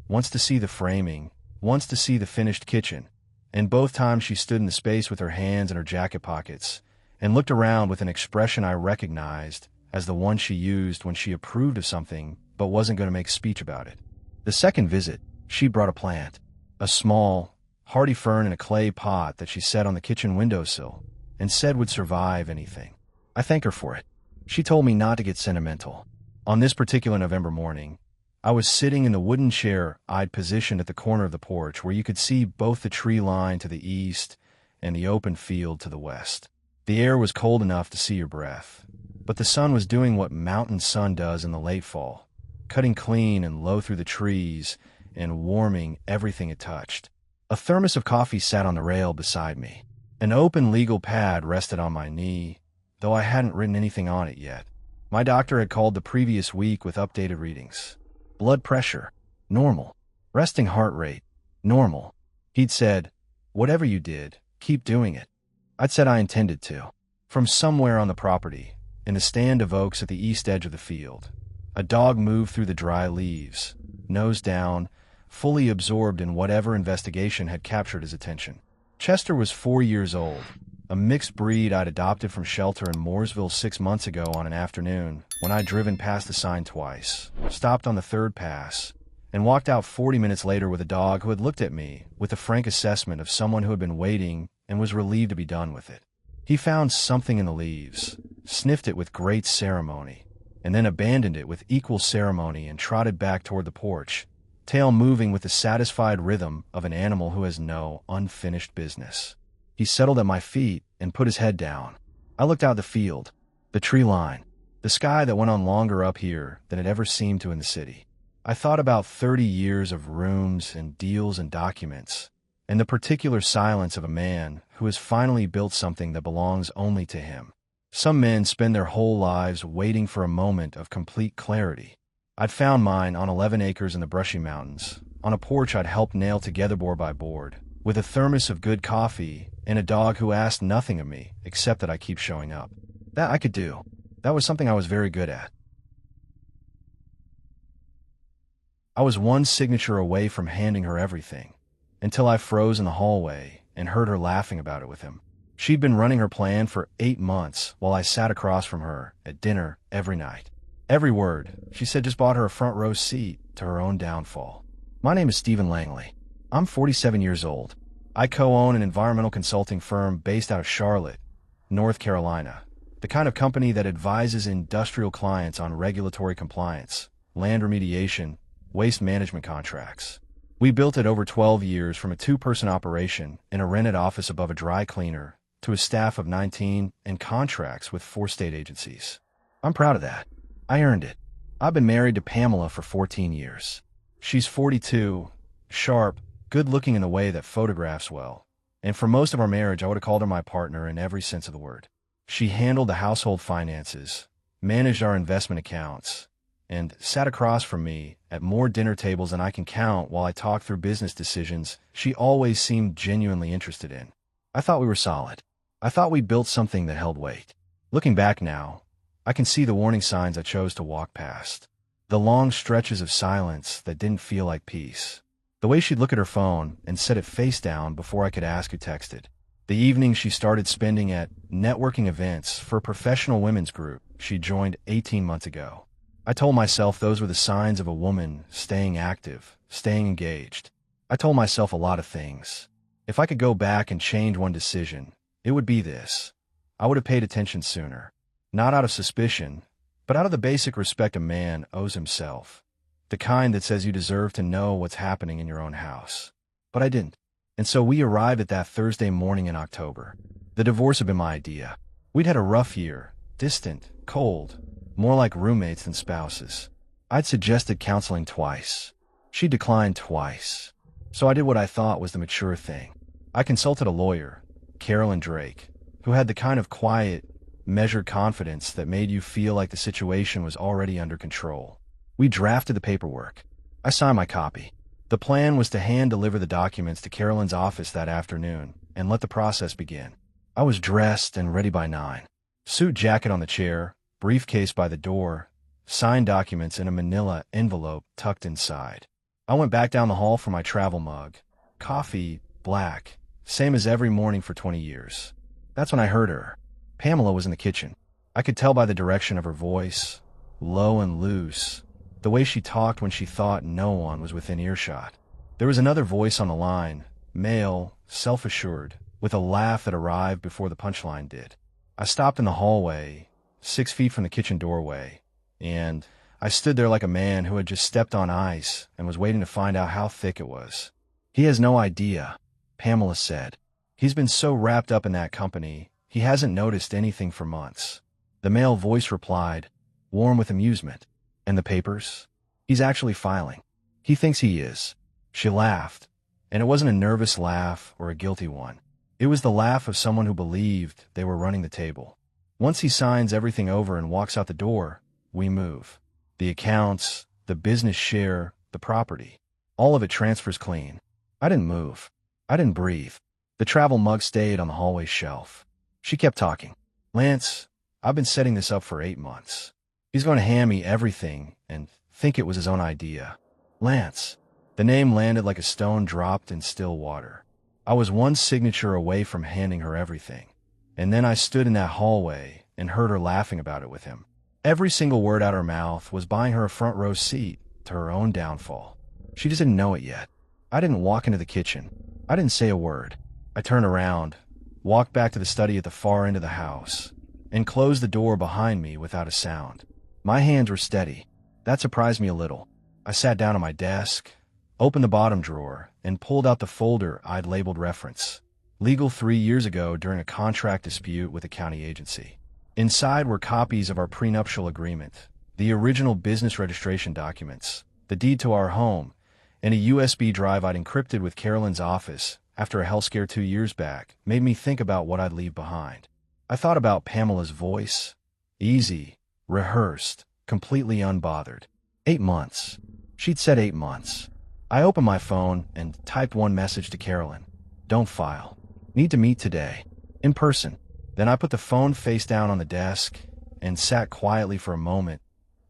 once to see the framing, once to see the finished kitchen, and both times she stood in the space with her hands in her jacket pockets and looked around with an expression I recognized as the one she used when she approved of something but wasn't going to make speech about it. The second visit, she brought a plant, a small, hardy fern in a clay pot that she set on the kitchen windowsill and said would survive anything. I thanked her for it. She told me not to get sentimental. On this particular November morning, I was sitting in the wooden chair I'd positioned at the corner of the porch where you could see both the tree line to the east and the open field to the west. The air was cold enough to see your breath, but the sun was doing what mountain sun does in the late fall, cutting clean and low through the trees and warming everything it touched. A thermos of coffee sat on the rail beside me. An open legal pad rested on my knee, though I hadn't written anything on it yet. My doctor had called the previous week with updated readings. Blood pressure, normal. Resting heart rate, normal. He'd said, "Whatever you did, keep doing it." I'd said I intended to. From somewhere on the property, in the stand of oaks at the east edge of the field, a dog moved through the dry leaves, nose down, fully absorbed in whatever investigation had captured his attention. Chester was 4 years old, a mixed breed I'd adopted from shelter in Mooresville 6 months ago on an afternoon when I'd driven past the sign twice, stopped on the third pass, and walked out 40 minutes later with a dog who had looked at me with a frank assessment of someone who had been waiting and was relieved to be done with it. He found something in the leaves, sniffed it with great ceremony, and then abandoned it with equal ceremony and trotted back toward the porch, tail moving with the satisfied rhythm of an animal who has no unfinished business. He settled at my feet and put his head down. I looked out the field, the tree line, the sky that went on longer up here than it ever seemed to in the city. I thought about 30 years of rooms and deals and documents, and the particular silence of a man who has finally built something that belongs only to him. Some men spend their whole lives waiting for a moment of complete clarity. I'd found mine on 11 acres in the Brushy Mountains, on a porch I'd helped nail together board by board, with a thermos of good coffee and a dog who asked nothing of me except that I keep showing up. That I could do. That was something I was very good at. I was one signature away from handing her everything, until I froze in the hallway and heard her laughing about it with him. She'd been running her plan for 8 months while I sat across from her at dinner every night. Every word, she said, just bought her a front row seat to her own downfall. My name is Stephen Langley. I'm 47 years old. I co-own an environmental consulting firm based out of Charlotte, North Carolina, the kind of company that advises industrial clients on regulatory compliance, land remediation, waste management contracts. We built it over 12 years from a 2-person operation in a rented office above a dry cleaner to a staff of 19 and contracts with 4 state agencies. I'm proud of that. I earned it. I've been married to Pamela for 14 years. She's 42, sharp, good-looking in the way that photographs well, and for most of our marriage I would have called her my partner in every sense of the word. She handled the household finances, managed our investment accounts, and sat across from me at more dinner tables than I can count while I talked through business decisions she always seemed genuinely interested in. I thought we were solid. I thought we built something that held weight. Looking back now, I can see the warning signs I chose to walk past. The long stretches of silence that didn't feel like peace. The way she'd look at her phone and set it face down before I could ask who texted. The evenings she started spending at networking events for a professional women's group she joined 18 months ago. I told myself those were the signs of a woman staying active, staying engaged. I told myself a lot of things. If I could go back and change one decision, it would be this. I would have paid attention sooner. Not out of suspicion, but out of the basic respect a man owes himself. The kind that says you deserve to know what's happening in your own house. But I didn't. And so we arrived at that Thursday morning in October. The divorce had been my idea. We'd had a rough year, distant, cold, more like roommates than spouses. I'd suggested counseling twice. She declined twice. So I did what I thought was the mature thing. I consulted a lawyer, Carolyn Drake, who had the kind of quiet, measured confidence that made you feel like the situation was already under control. We drafted the paperwork. I signed my copy. The plan was to hand-deliver the documents to Carolyn's office that afternoon and let the process begin. I was dressed and ready by 9. Suit jacket on the chair, briefcase by the door, signed documents in a manila envelope tucked inside. I went back down the hall for my travel mug. Coffee, black, same as every morning for 20 years. That's when I heard her. Pamela was in the kitchen. I could tell by the direction of her voice, low and loose, the way she talked when she thought no one was within earshot. There was another voice on the line, male, self-assured, with a laugh that arrived before the punchline did. I stopped in the hallway, 6 feet from the kitchen doorway, and I stood there like a man who had just stepped on ice and was waiting to find out how thick it was. He has no idea, Pamela said. He's been so wrapped up in that company, he hasn't noticed anything for months. The male voice replied, warm with amusement. And the papers? He's actually filing. He thinks he is. She laughed, and it wasn't a nervous laugh or a guilty one. It was the laugh of someone who believed they were running the table. Once he signs everything over and walks out the door, we move. The accounts, the business share, the property. All of it transfers clean. I didn't move. I didn't breathe. The travel mug stayed on the hallway shelf. She kept talking. Lance, I've been setting this up for 8 months. He's going to hand me everything and think it was his own idea. Lance. The name landed like a stone dropped in still water. I was one signature away from handing her everything. And then I stood in that hallway and heard her laughing about it with him. Every single word out her mouth was buying her a front row seat to her own downfall. She just didn't know it yet. I didn't walk into the kitchen. I didn't say a word. I turned around, walked back to the study at the far end of the house, and closed the door behind me without a sound. My hands were steady. That surprised me a little. I sat down at my desk, opened the bottom drawer, and pulled out the folder I'd labeled reference. Legal 3 years ago during a contract dispute with a county agency. Inside were copies of our prenuptial agreement, the original business registration documents, the deed to our home, and a USB drive I'd encrypted with Carolyn's office after a health scare 2 years back made me think about what I'd leave behind. I thought about Pamela's voice. Easy, rehearsed, completely unbothered. 8 months. She'd said 8 months. I opened my phone and typed one message to Carolyn. Don't file. Need to meet today. In person. Then I put the phone face down on the desk and sat quietly for a moment,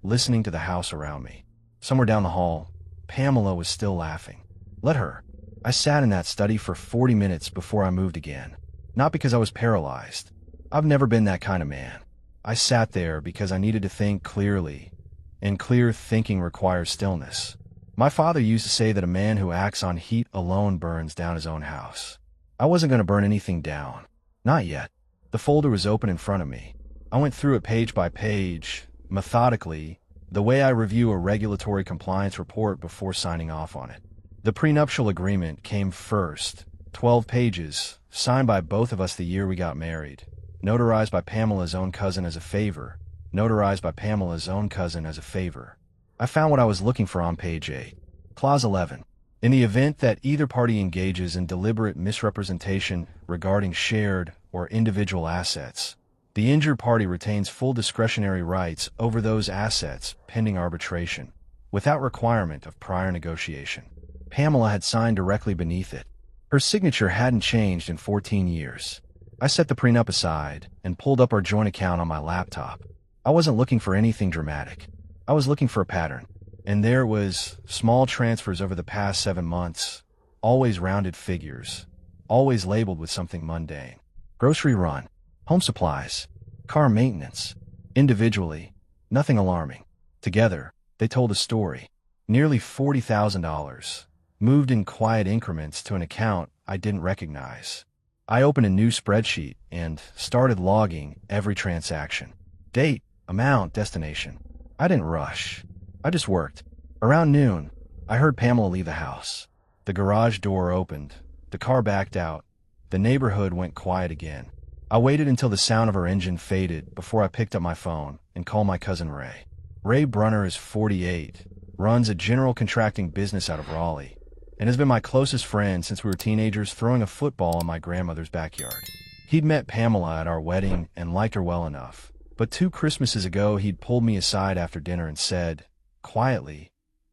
listening to the house around me. Somewhere down the hall, Pamela was still laughing. Let her. I sat in that study for 40 minutes before I moved again. Not because I was paralyzed. I've never been that kind of man. I sat there because I needed to think clearly, and clear thinking requires stillness. My father used to say that a man who acts on heat alone burns down his own house. I wasn't going to burn anything down. Not yet. The folder was open in front of me. I went through it page by page, methodically, the way I review a regulatory compliance report before signing off on it. The prenuptial agreement came first, 12 pages, signed by both of us the year we got married, notarized by Pamela's own cousin as a favor, notarized by Pamela's own cousin as a favor. I found what I was looking for on page 8. Clause 11. In the event that either party engages in deliberate misrepresentation regarding shared or individual assets, the injured party retains full discretionary rights over those assets pending arbitration, without requirement of prior negotiation. Pamela had signed directly beneath it. Her signature hadn't changed in 14 years. I set the prenup aside and pulled up our joint account on my laptop. I wasn't looking for anything dramatic. I was looking for a pattern. And there it was, small transfers over the past 7 months, always rounded figures, always labeled with something mundane. Grocery run, home supplies, car maintenance. Individually, nothing alarming. Together, they told a story. Nearly $40,000, moved in quiet increments to an account I didn't recognize. I opened a new spreadsheet and started logging every transaction. Date, amount, destination. I didn't rush. I just worked. Around noon, I heard Pamela leave the house. The garage door opened. The car backed out. The neighborhood went quiet again. I waited until the sound of her engine faded before I picked up my phone and called my cousin Ray. Ray Brunner is 48, runs a general contracting business out of Raleigh, and has been my closest friend since we were teenagers throwing a football in my grandmother's backyard. He'd met Pamela at our wedding and liked her well enough, but 2 Christmases ago he'd pulled me aside after dinner and said, quietly,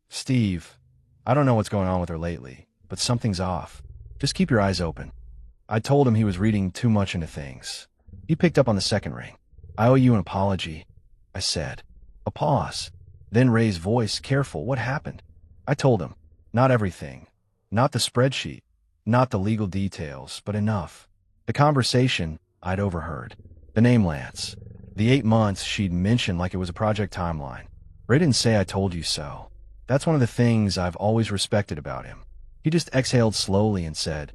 "Steve, I don't know what's going on with her lately, but something's off. Just keep your eyes open." I told him he was reading too much into things. He picked up on the second ring. "I owe you an apology," I said. A pause. Then Ray's voice, "Careful, what happened?" I told him. Not everything. Not the spreadsheet. Not the legal details, but enough. The conversation I'd overheard. The name Lance. The 8 months she'd mentioned like it was a project timeline. Ray didn't say "I told you so." That's one of the things I've always respected about him. He just exhaled slowly and said,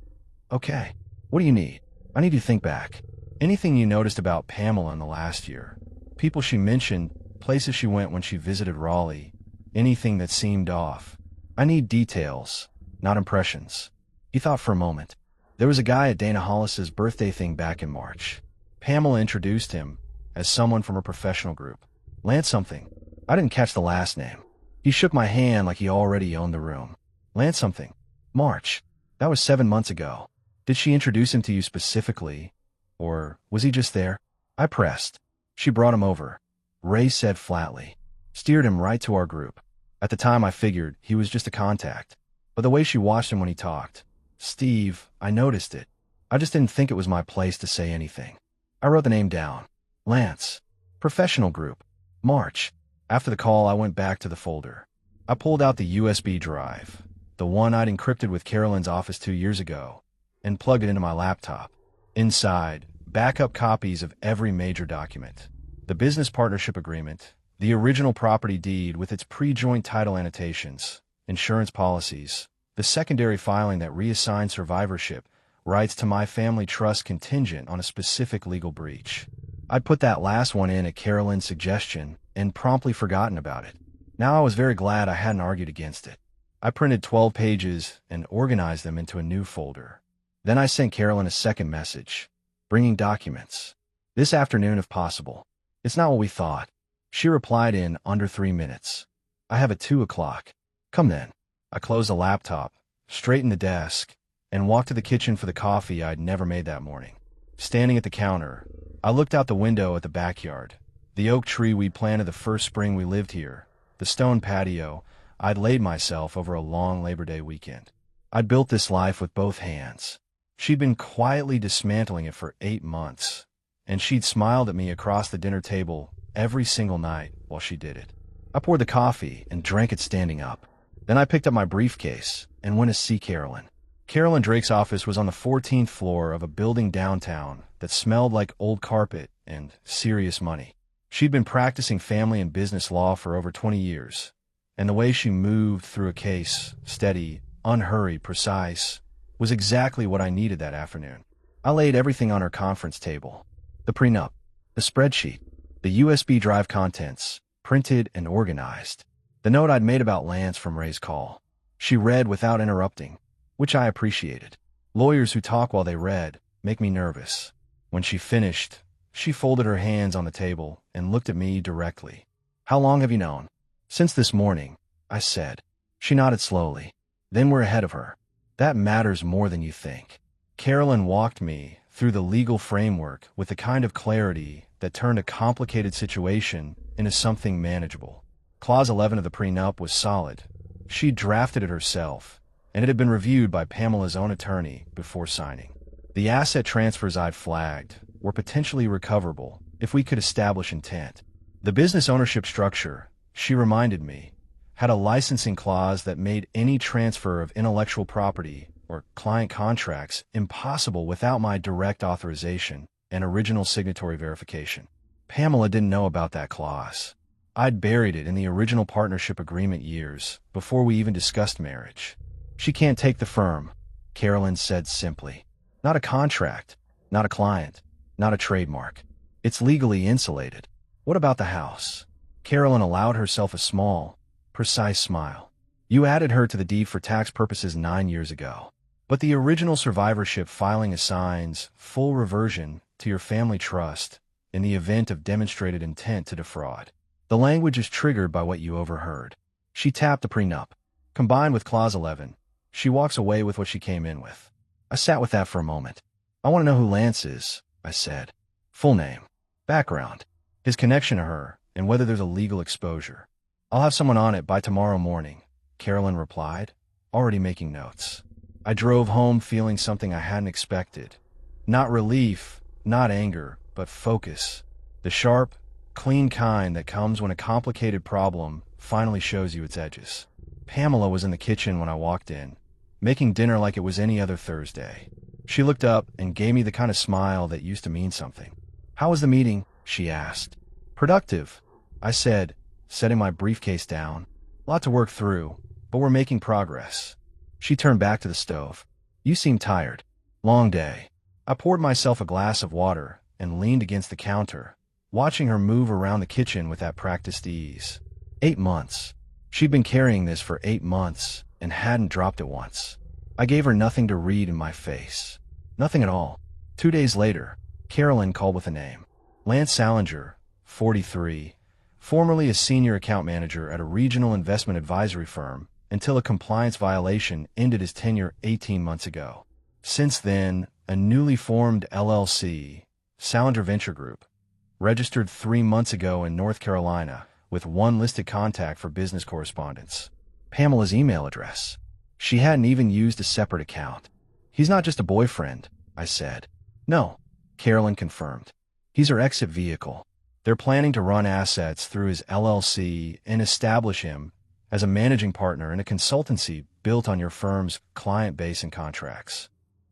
"Okay, what do you need? I need you to think back. Anything you noticed about Pamela in the last year? People she mentioned, places she went when she visited Raleigh, anything that seemed off. I need details, not impressions." He thought for a moment. There was a guy at Dana Hollis's birthday thing back in March. Pamela introduced him as someone from her professional group. Lance something. I didn't catch the last name. He shook my hand like he already owned the room. Lance something. March. That was 7 months ago. Did she introduce him to you specifically? Or was he just there? I pressed. She brought him over. Ray said flatly. Steered him right to our group. At the time I figured he was just a contact. But the way she watched him when he talked. Steve, I noticed it. I just didn't think it was my place to say anything. I wrote the name down. Lance. Professional group. March. After the call, I went back to the folder. I pulled out the USB drive, the one I'd encrypted with Carolyn's office 2 years ago, and plugged it into my laptop. Inside, backup copies of every major document. The business partnership agreement, the original property deed with its pre-joint title annotations, insurance policies, the secondary filing that reassigned survivorship rights to my family trust contingent on a specific legal breach. I'd put that last one in at Carolyn's suggestion and promptly forgotten about it. Now I was very glad I hadn't argued against it. I printed 12 pages and organized them into a new folder. Then I sent Carolyn a second message, bringing documents. This afternoon if possible. It's not what we thought. She replied in under 3 minutes. I have at 2 o'clock. Come then. I closed the laptop, straightened the desk, and walked to the kitchen for the coffee I'd never made that morning. Standing at the counter, I looked out the window at the backyard. The oak tree we'd planted the first spring we lived here, the stone patio I'd laid myself over a long Labor Day weekend. I'd built this life with both hands. She'd been quietly dismantling it for 8 months, and she'd smiled at me across the dinner table every single night while she did it. I poured the coffee and drank it standing up. Then I picked up my briefcase and went to see Carolyn. Carolyn Drake's office was on the 14th floor of a building downtown that smelled like old carpet and serious money. She'd been practicing family and business law for over 20 years, and the way she moved through a case, steady, unhurried, precise, was exactly what I needed that afternoon. I laid everything on her conference table. The prenup, the spreadsheet, the USB drive contents, printed and organized. The note I'd made about Lance from Ray's call. She read without interrupting, which I appreciated. Lawyers who talk while they read make me nervous. When she finished, she folded her hands on the table and looked at me directly. How long have you known? Since this morning, I said. She nodded slowly. Then we're ahead of her. That matters more than you think. Carolyn walked me through the legal framework with the kind of clarity that turned a complicated situation into something manageable. Clause 11 of the prenup was solid. She drafted it herself, and it had been reviewed by Pamela's own attorney before signing. The asset transfers I'd flagged were potentially recoverable if we could establish intent. The business ownership structure, she reminded me, had a licensing clause that made any transfer of intellectual property or client contracts impossible without my direct authorization and original signatory verification. Pamela didn't know about that clause. I'd buried it in the original partnership agreement years before we even discussed marriage. She can't take the firm, Carolyn said simply. Not a contract, not a client, not a trademark. It's legally insulated. What about the house? Carolyn allowed herself a small, precise smile. You added her to the deed for tax purposes 9 years ago. But the original survivorship filing assigns full reversion to your family trust in the event of demonstrated intent to defraud. The language is triggered by what you overheard. She tapped the prenup. Combined with Clause 11, she walks away with what she came in with. I sat with that for a moment. I want to know who Lance is, I said. Full name, background, his connection to her, and whether there's a legal exposure. I'll have someone on it by tomorrow morning, Carolyn replied, already making notes. I drove home feeling something I hadn't expected. Not relief, not anger, but focus. The sharp, clean kind that comes when a complicated problem finally shows you its edges. Pamela was in the kitchen when I walked in, making dinner like it was any other Thursday. She looked up and gave me the kind of smile that used to mean something. How was the meeting? She asked. Productive, I said, setting my briefcase down. Lot to work through, but we're making progress. She turned back to the stove. You seem tired. Long day. I poured myself a glass of water and leaned against the counter, watching her move around the kitchen with that practiced ease. 8 months. She'd been carrying this for 8 months and hadn't dropped it once. I gave her nothing to read in my face. Nothing at all. 2 days later, Carolyn called with a name. Lance Salinger, 43, formerly a senior account manager at a regional investment advisory firm until a compliance violation ended his tenure 18 months ago. Since then, a newly formed LLC, Salinger Venture Group, registered 3 months ago in North Carolina with one listed contact for business correspondence. Pamela's email address. She hadn't even used a separate account. He's not just a boyfriend, I said. No, Carolyn confirmed. He's her exit vehicle. They're planning to run assets through his LLC and establish him as a managing partner in a consultancy built on your firm's client base and contracts.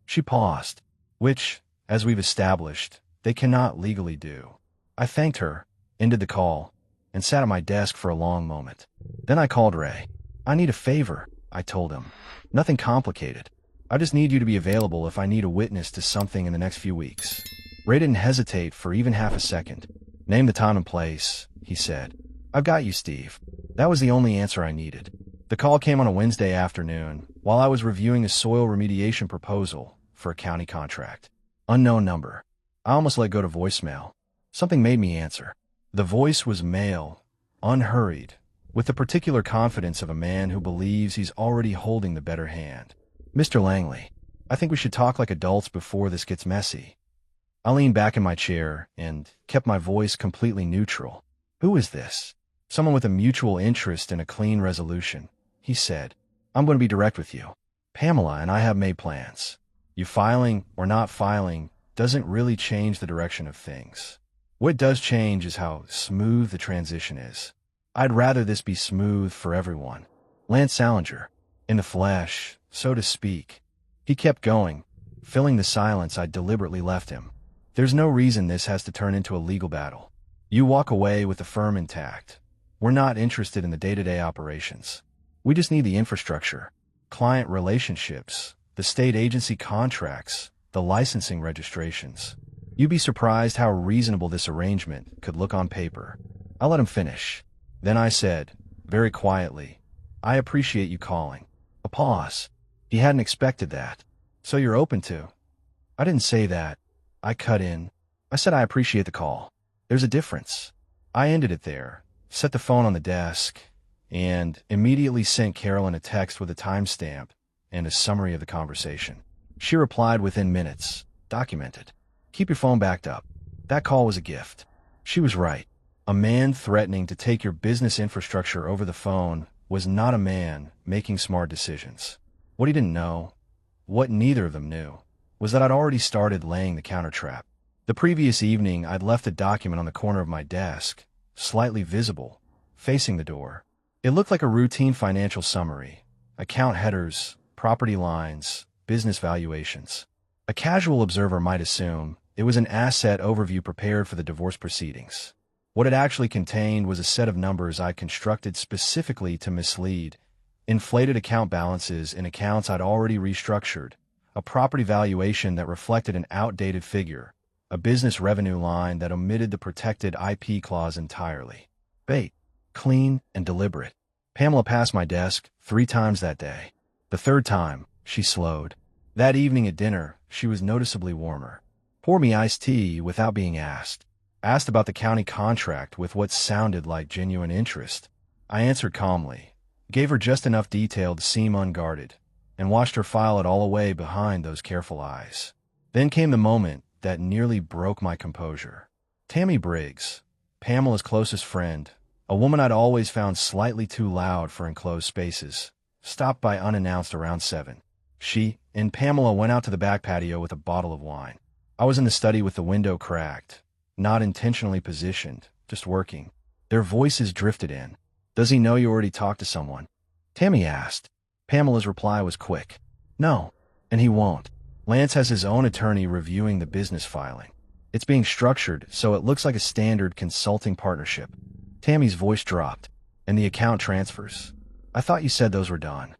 She paused, which, as we've established, they cannot legally do. I thanked her, ended the call, and sat at my desk for a long moment. Then I called Ray. I need a favor, I told him. Nothing complicated. I just need you to be available if I need a witness to something in the next few weeks. Ray didn't hesitate for even half a second. Name the time and place, he said. I've got you, Steve. That was the only answer I needed. The call came on a Wednesday afternoon while I was reviewing a soil remediation proposal for a county contract. Unknown number. I almost let go to voicemail. Something made me answer. The voice was male, unhurried, with the particular confidence of a man who believes he's already holding the better hand. Mr. Langley, I think we should talk like adults before this gets messy. I leaned back in my chair and kept my voice completely neutral. Who is this? Someone with a mutual interest in a clean resolution, he said. I'm going to be direct with you. Pamela and I have made plans. You filing or not filing doesn't really change the direction of things. What does change is how smooth the transition is. I'd rather this be smooth for everyone. Lance Salinger, in the flesh, so to speak. He kept going, filling the silence I'd deliberately left him. There's no reason this has to turn into a legal battle. You walk away with the firm intact. We're not interested in the day-to-day operations. We just need the infrastructure, client relationships, the state agency contracts, the licensing registrations. You'd be surprised how reasonable this arrangement could look on paper. I let him finish. Then I said, very quietly, I appreciate you calling. A pause. He hadn't expected that. So you're open to? I didn't say that. I cut in. I said I appreciate the call. There's a difference. I ended it there, set the phone on the desk, and immediately sent Carolyn a text with a timestamp and a summary of the conversation. She replied within minutes, documented. Keep your phone backed up. That call was a gift. She was right. A man threatening to take your business infrastructure over the phone was not a man making smart decisions. What he didn't know, what neither of them knew, was that I'd already started laying the countertrap. The previous evening, I'd left a document on the corner of my desk, slightly visible, facing the door. It looked like a routine financial summary, account headers, property lines, business valuations. A casual observer might assume it was an asset overview prepared for the divorce proceedings. What it actually contained was a set of numbers I constructed specifically to mislead, inflated account balances in accounts I'd already restructured, a property valuation that reflected an outdated figure, a business revenue line that omitted the protected IP clause entirely. Bait, clean and deliberate. Pamela passed my desk 3 times that day. The 3rd time, she slowed. That evening at dinner, she was noticeably warmer. Pour me iced tea without being asked. Asked about the county contract with what sounded like genuine interest. I answered calmly, gave her just enough detail to seem unguarded, and watched her file it all away behind those careful eyes. Then came the moment that nearly broke my composure. Tammy Briggs, Pamela's closest friend, a woman I'd always found slightly too loud for enclosed spaces, stopped by unannounced around 7. She and Pamela went out to the back patio with a bottle of wine. I was in the study with the window cracked, not intentionally positioned, just working. Their voices drifted in. Does he know you already talked to someone? Tammy asked. Pamela's reply was quick. No, and he won't. Lance has his own attorney reviewing the business filing. It's being structured so it looks like a standard consulting partnership. Tammy's voice dropped. And the account transfers. I thought you said those were done.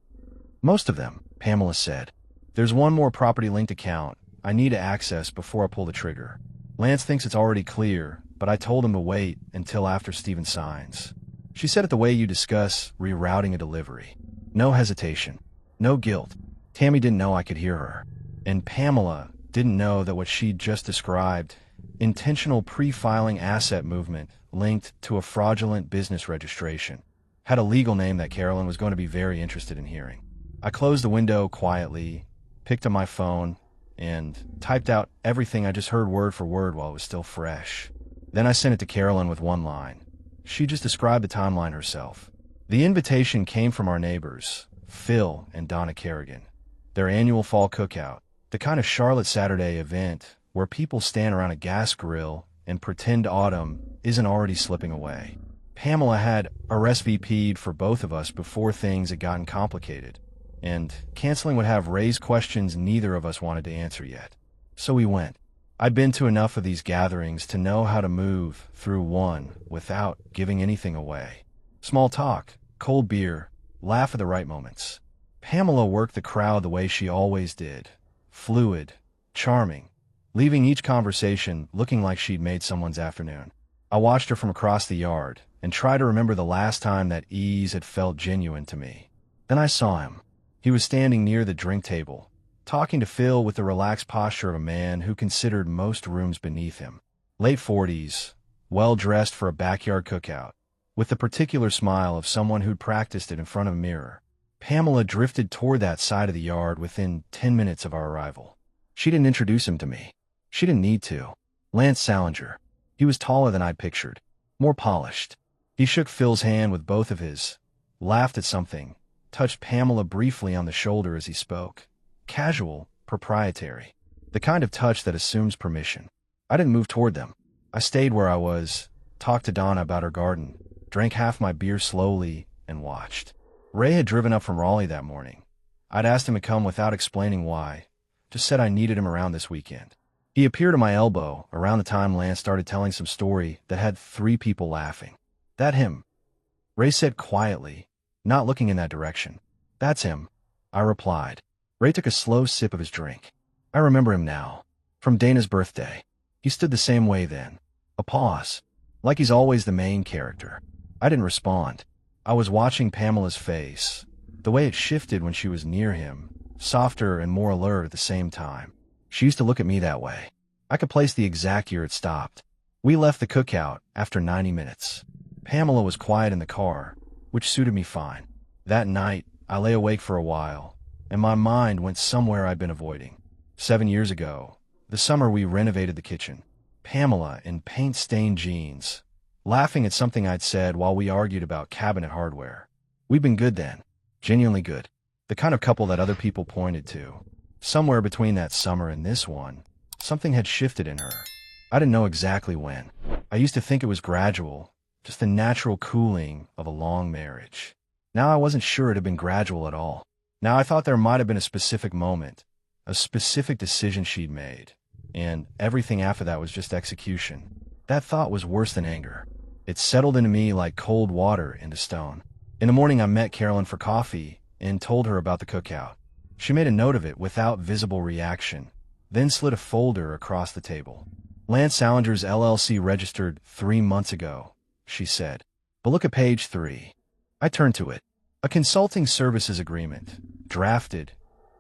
Most of them, Pamela said. There's one more property-linked account I need to access before I pull the trigger. Lance thinks it's already clear, but I told him to wait until after Steven signs. She said it the way you discuss rerouting a delivery. No hesitation. No guilt. Tammy didn't know I could hear her. And Pamela didn't know that what she'd just described, intentional pre-filing asset movement linked to a fraudulent business registration, had a legal name that Carolyn was going to be very interested in hearing. I closed the window quietly, picked up my phone, and typed out everything I just heard word for word while it was still fresh. Then I sent it to Carolyn with one line. She just described the timeline herself. The invitation came from our neighbors, Phil and Donna Kerrigan. Their annual fall cookout, the kind of Charlotte Saturday event where people stand around a gas grill and pretend autumn isn't already slipping away. Pamela had RSVP'd for both of us before things had gotten complicated, and canceling would have raised questions neither of us wanted to answer yet. So we went. I'd been to enough of these gatherings to know how to move through one without giving anything away. Small talk, cold beer, laugh at the right moments. Pamela worked the crowd the way she always did. Fluid, charming, leaving each conversation looking like she'd made someone's afternoon. I watched her from across the yard and tried to remember the last time that ease had felt genuine to me. Then I saw him. He was standing near the drink table, talking to Phil with the relaxed posture of a man who considered most rooms beneath him. Late 40s, well-dressed for a backyard cookout, with the particular smile of someone who'd practiced it in front of a mirror. Pamela drifted toward that side of the yard within 10 minutes of our arrival. She didn't introduce him to me. She didn't need to. Lance Salinger. He was taller than I'd pictured, more polished. He shook Phil's hand with both of his, laughed at something, touched Pamela briefly on the shoulder as he spoke. Casual, proprietary. The kind of touch that assumes permission. I didn't move toward them. I stayed where I was, talked to Donna about her garden, drank half my beer slowly, and watched. Ray had driven up from Raleigh that morning. I'd asked him to come without explaining why, just said I needed him around this weekend. He appeared at my elbow around the time Lance started telling some story that had 3 people laughing. That him? Ray said quietly, not looking in that direction. That's him, I replied. Ray took a slow sip of his drink. I remember him now. From Dana's birthday. He stood the same way then. A pause. Like he's always the main character. I didn't respond. I was watching Pamela's face, the way it shifted when she was near him, softer and more alert at the same time. She used to look at me that way. I could place the exact year it stopped. We left the cookout after 90 minutes. Pamela was quiet in the car, which suited me fine. That night, I lay awake for a while, and my mind went somewhere I'd been avoiding. 7 years ago, the summer we renovated the kitchen. Pamela in paint-stained jeans, laughing at something I'd said while we argued about cabinet hardware. We'd been good then, genuinely good. The kind of couple that other people pointed to. Somewhere between that summer and this one, something had shifted in her. I didn't know exactly when. I used to think it was gradual, just the natural cooling of a long marriage. Now I wasn't sure it had been gradual at all. Now I thought there might have been a specific moment, a specific decision she'd made, and everything after that was just execution. That thought was worse than anger. It settled into me like cold water into stone. In the morning I met Carolyn for coffee and told her about the cookout. She made a note of it without visible reaction, then slid a folder across the table. Lance Salinger's LLC registered 3 months ago, she said. But look at page 3. I turned to it. A consulting services agreement, drafted,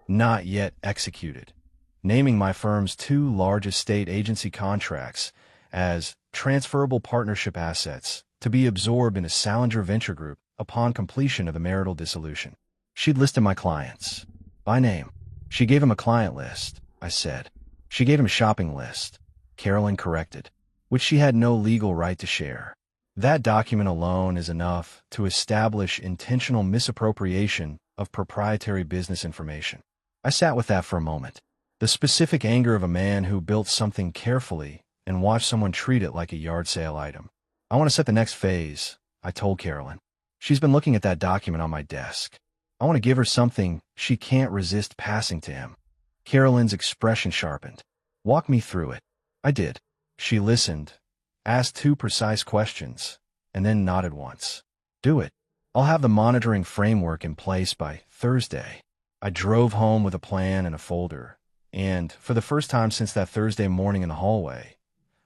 not yet executed, naming my firm's 2 largest state agency contracts as transferable partnership assets to be absorbed in a Salinger Venture Group upon completion of the marital dissolution. She'd listed my clients by name. She gave him a client list, I said. She gave him a shopping list, Carolyn corrected, which she had no legal right to share. That document alone is enough to establish intentional misappropriation of proprietary business information. I sat with that for a moment. The specific anger of a man who built something carefully and watched someone treat it like a yard sale item. I want to set the next phase, I told Carolyn. She's been looking at that document on my desk. I want to give her something she can't resist passing to him. Carolyn's expression sharpened. Walk me through it. I did. She listened, asked 2 precise questions, and then nodded once. Do it. I'll have the monitoring framework in place by Thursday. I drove home with a plan and a folder, and for the first time since that Thursday morning in the hallway,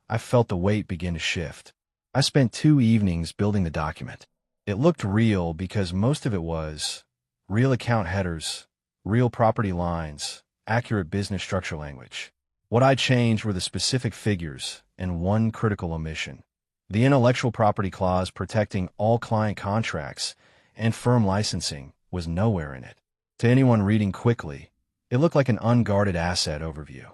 I felt the weight begin to shift. I spent 2 evenings building the document. It looked real because most of it was real account headers, real property lines, accurate business structure language. What I changed were the specific figures and one critical omission. The intellectual property clause protecting all client contracts and firm licensing was nowhere in it. To anyone reading quickly, It looked like an unguarded asset overview.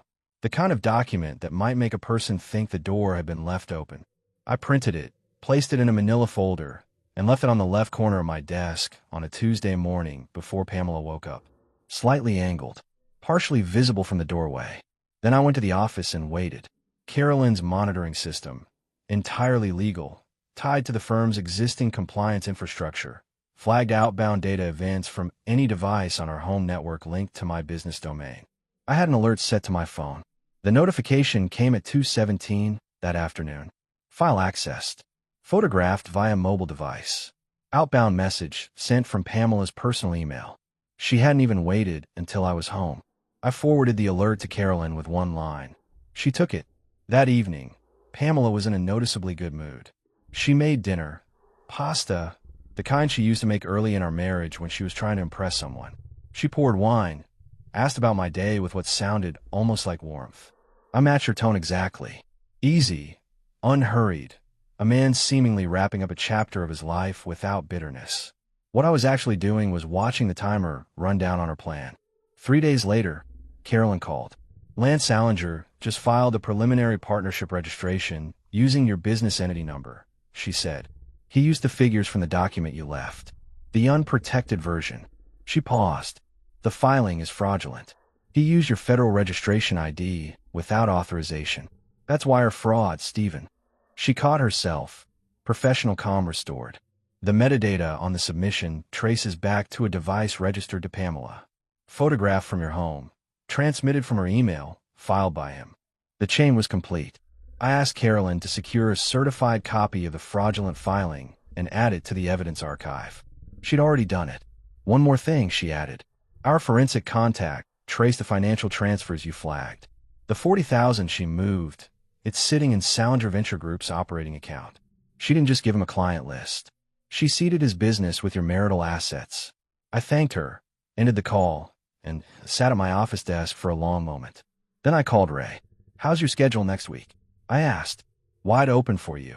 The kind of document that might make a person think the door had been left open. I printed it, placed it in a manila folder, and left it on the left corner of my desk on a Tuesday morning before Pamela woke up. Slightly angled, partially visible from the doorway. Then I went to the office and waited. Carolyn's monitoring system, entirely legal, tied to the firm's existing compliance infrastructure, flagged outbound data events from any device on our home network linked to my business domain. I had an alert set to my phone. The notification came at 2:17 that afternoon. File accessed. Photographed via mobile device. Outbound message sent from Pamela's personal email. She hadn't even waited until I was home. I forwarded the alert to Carolyn with one line. She took it. That evening, Pamela was in a noticeably good mood. She made dinner. Pasta, the kind she used to make early in our marriage when she was trying to impress someone. She poured wine, asked about my day with what sounded almost like warmth. I matched her tone exactly. Easy, unhurried, a man seemingly wrapping up a chapter of his life without bitterness. What I was actually doing was watching the timer run down on her plan. 3 days later, Carolyn called. Lance Salinger just filed a preliminary partnership registration using your business entity number, she said. He used the figures from the document you left. The unprotected version. She paused. The filing is fraudulent. He used your federal registration ID without authorization. That's wire fraud, Stephen. She caught herself. Professional calm restored. The metadata on the submission traces back to a device registered to Pamela. Photograph from your home. Transmitted from her email, filed by him. The chain was complete. I asked Carolyn to secure a certified copy of the fraudulent filing and add it to the evidence archive. She'd already done it. One more thing, she added. Our forensic contact traced the financial transfers you flagged. The $40,000 she moved, it's sitting in Salinger Venture Group's operating account. She didn't just give him a client list. She seeded his business with your marital assets. I thanked her, ended the call, and sat at my office desk for a long moment. Then I called Ray. How's your schedule next week? I asked. Wide open for you.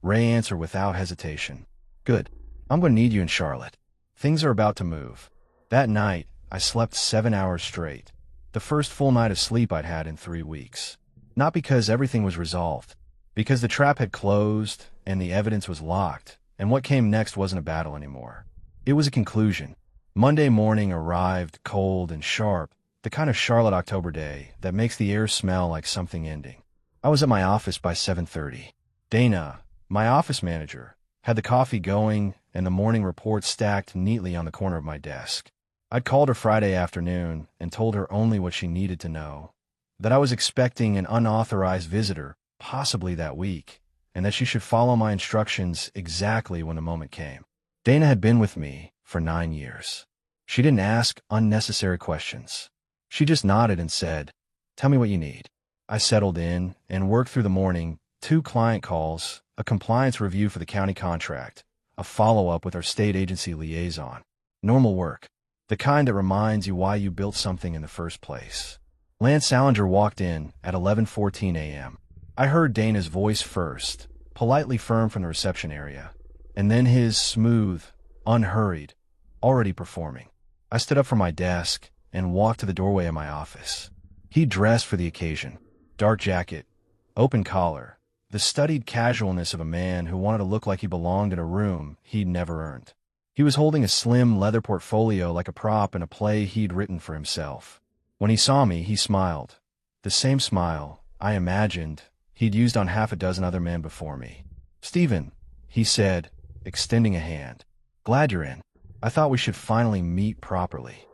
Ray answered without hesitation. Good. I'm going to need you in Charlotte. Things are about to move. That night, I slept 7 hours straight. The first full night of sleep I'd had in 3 weeks. Not because everything was resolved. Because the trap had closed and the evidence was locked, and what came next wasn't a battle anymore. It was a conclusion. Monday morning arrived cold and sharp, the kind of Charlotte October day that makes the air smell like something ending. I was at my office by 7:30. Dana, my office manager, had the coffee going and the morning report stacked neatly on the corner of my desk. I'd called her Friday afternoon and told her only what she needed to know. That I was expecting an unauthorized visitor, possibly that week, and that she should follow my instructions exactly when the moment came. Dana had been with me for 9 years. She didn't ask unnecessary questions. She just nodded and said, "Tell me what you need." I settled in and worked through the morning, 2 client calls, a compliance review for the county contract, a follow-up with our state agency liaison. Normal work. The kind that reminds you why you built something in the first place. Lance Salinger walked in at 11:14 a.m. I heard Dana's voice first, politely firm from the reception area, and then his smooth, unhurried, already performing. I stood up from my desk and walked to the doorway of my office. He dressed for the occasion. Dark jacket, open collar, the studied casualness of a man who wanted to look like he belonged in a room he'd never earned. He was holding a slim leather portfolio like a prop in a play he'd written for himself. When he saw me, he smiled. The same smile, I imagined, he'd used on half a dozen other men before me. "Stephen," he said, extending a hand. "Glad you're in. I thought we should finally meet properly."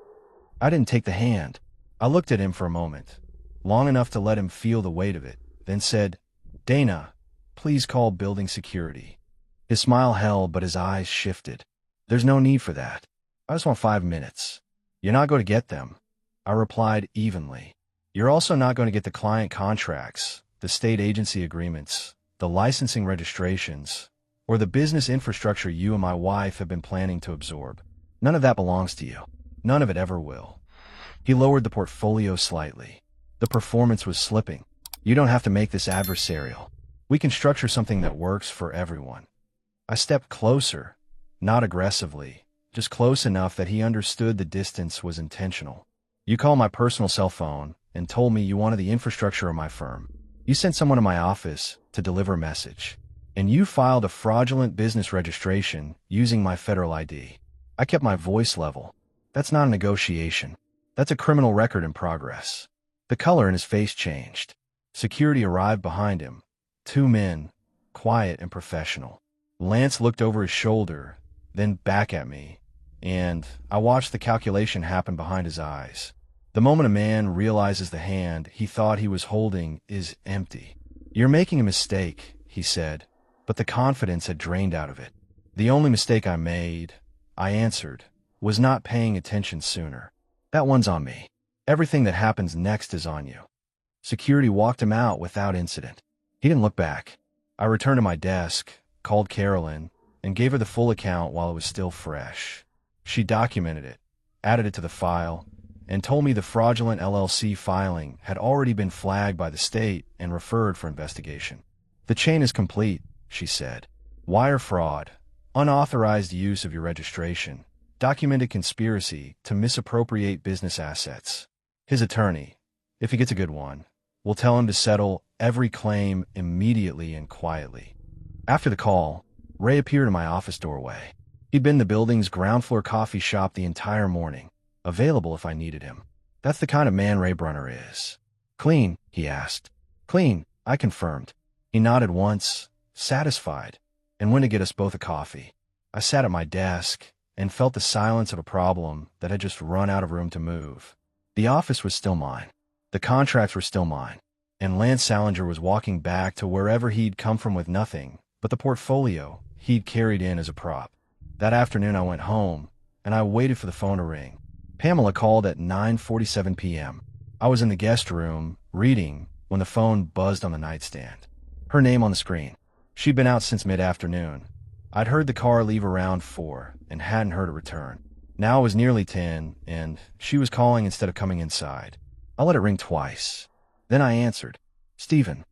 I didn't take the hand. I looked at him for a moment, long enough to let him feel the weight of it, then said, "Dana, please call building security." His smile held, but his eyes shifted. "There's no need for that. I just want 5 minutes." "You're not going to get them," I replied evenly. "You're also not going to get the client contracts, the state agency agreements, the licensing registrations, or the business infrastructure you and my wife have been planning to absorb. None of that belongs to you. None of it ever will." He lowered the portfolio slightly. The performance was slipping. "You don't have to make this adversarial. We can structure something that works for everyone." I stepped closer, not aggressively, just close enough that he understood the distance was intentional. You called my personal cell phone and told me you wanted the infrastructure of my firm. You sent someone to my office to deliver a message. And you filed a fraudulent business registration using my federal ID. I kept my voice level. That's not a negotiation. That's a criminal record in progress. The color in his face changed. Security arrived behind him. 2 men, quiet and professional. Lance looked over his shoulder, then back at me, and I watched the calculation happen behind his eyes. The moment a man realizes the hand he thought he was holding is empty. You're making a mistake, he said, but the confidence had drained out of it. The only mistake I made, I answered, was not paying attention sooner. That one's on me. Everything that happens next is on you. Security walked him out without incident. He didn't look back. I returned to my desk, called Carolyn, and gave her the full account while it was still fresh. She documented it, added it to the file, and told me the fraudulent LLC filing had already been flagged by the state and referred for investigation. The chain is complete, she said. Wire fraud, unauthorized use of your registration, documented conspiracy to misappropriate business assets. His attorney, if he gets a good one, will tell him to settle every claim immediately and quietly. After the call, Ray appeared in my office doorway. He'd been in the building's ground floor coffee shop the entire morning, available if I needed him. That's the kind of man Ray Brunner is. Clean, he asked. Clean, I confirmed. He nodded once, satisfied, and went to get us both a coffee. I sat at my desk and felt the silence of a problem that had just run out of room to move. The office was still mine. The contracts were still mine. And Lance Salinger was walking back to wherever he'd come from with nothing but the portfolio he'd carried in as a prop. That afternoon I went home, and I waited for the phone to ring. Pamela called at 9:47 p.m. I was in the guest room, reading, when the phone buzzed on the nightstand. Her name on the screen. She'd been out since mid-afternoon. I'd heard the car leave around 4 and hadn't heard it return. Now it was nearly 10, and she was calling instead of coming inside. I let it ring twice. Then I answered. Stephen.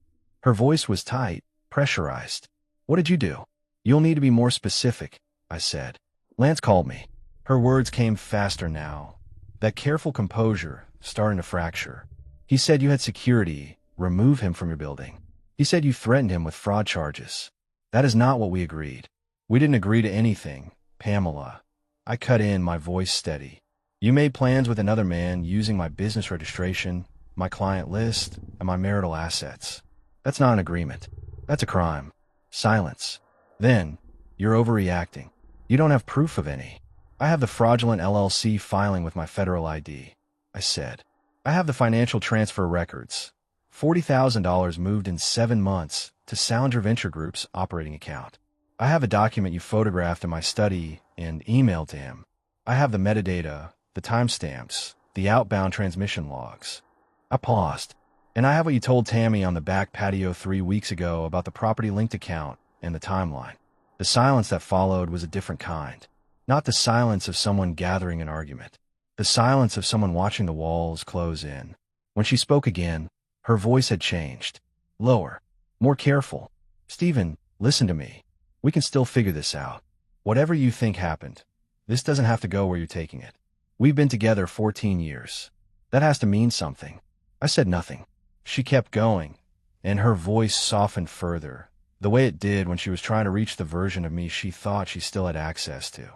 Her voice was tight, pressurized. What did you do? You'll need to be more specific, I said. Lance called me. Her words came faster now. That careful composure starting to fracture. He said you had security remove him from your building. He said you threatened him with fraud charges. That is not what we agreed. We didn't agree to anything, Pamela. I cut in, my voice steady. You made plans with another man using my business registration, my client list, and my marital assets. That's not an agreement. That's a crime. Silence. Then, you're overreacting. You don't have proof of any. I have the fraudulent LLC filing with my federal ID, I said. I have the financial transfer records. $40,000 moved in 7 months to Salinger Venture Group's operating account. I have a document you photographed in my study and emailed to him. I have the metadata, the timestamps, the outbound transmission logs. I paused. And I have what you told Tammy on the back patio 3 weeks ago about the property-linked account and the timeline. The silence that followed was a different kind. Not the silence of someone gathering an argument. The silence of someone watching the walls close in. When she spoke again, her voice had changed. Lower. More careful. Stephen, listen to me. We can still figure this out. Whatever you think happened, this doesn't have to go where you're taking it. We've been together 14 years. That has to mean something. I said nothing. She kept going, and her voice softened further, the way it did when she was trying to reach the version of me she thought she still had access to.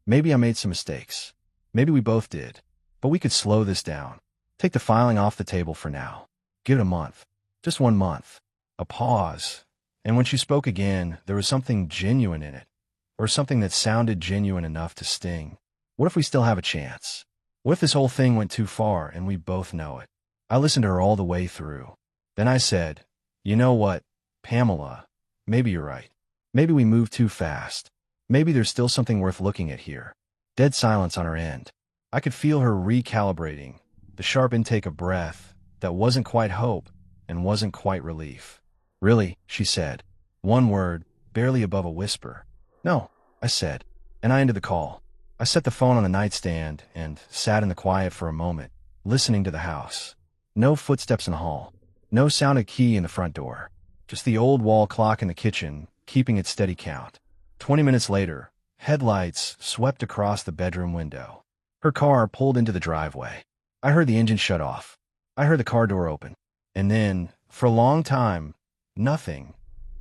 Maybe I made some mistakes. Maybe we both did. But we could slow this down. Take the filing off the table for now. Give it a month. Just 1 month. A pause. And when she spoke again, there was something genuine in it, or something that sounded genuine enough to sting. What if we still have a chance? What if this whole thing went too far and we both know it? I listened to her all the way through. Then I said, you know what, Pamela, maybe you're right. Maybe we moved too fast. Maybe there's still something worth looking at here. Dead silence on her end. I could feel her recalibrating, the sharp intake of breath that wasn't quite hope and wasn't quite relief. Really, she said. One word, barely above a whisper. No, I said, and I ended the call. I set the phone on the nightstand and sat in the quiet for a moment, listening to the house. No footsteps in the hall. No sound of key in the front door. Just the old wall clock in the kitchen, keeping its steady count. 20 minutes later, headlights swept across the bedroom window. Her car pulled into the driveway. I heard the engine shut off. I heard the car door open. And then, for a long time, nothing.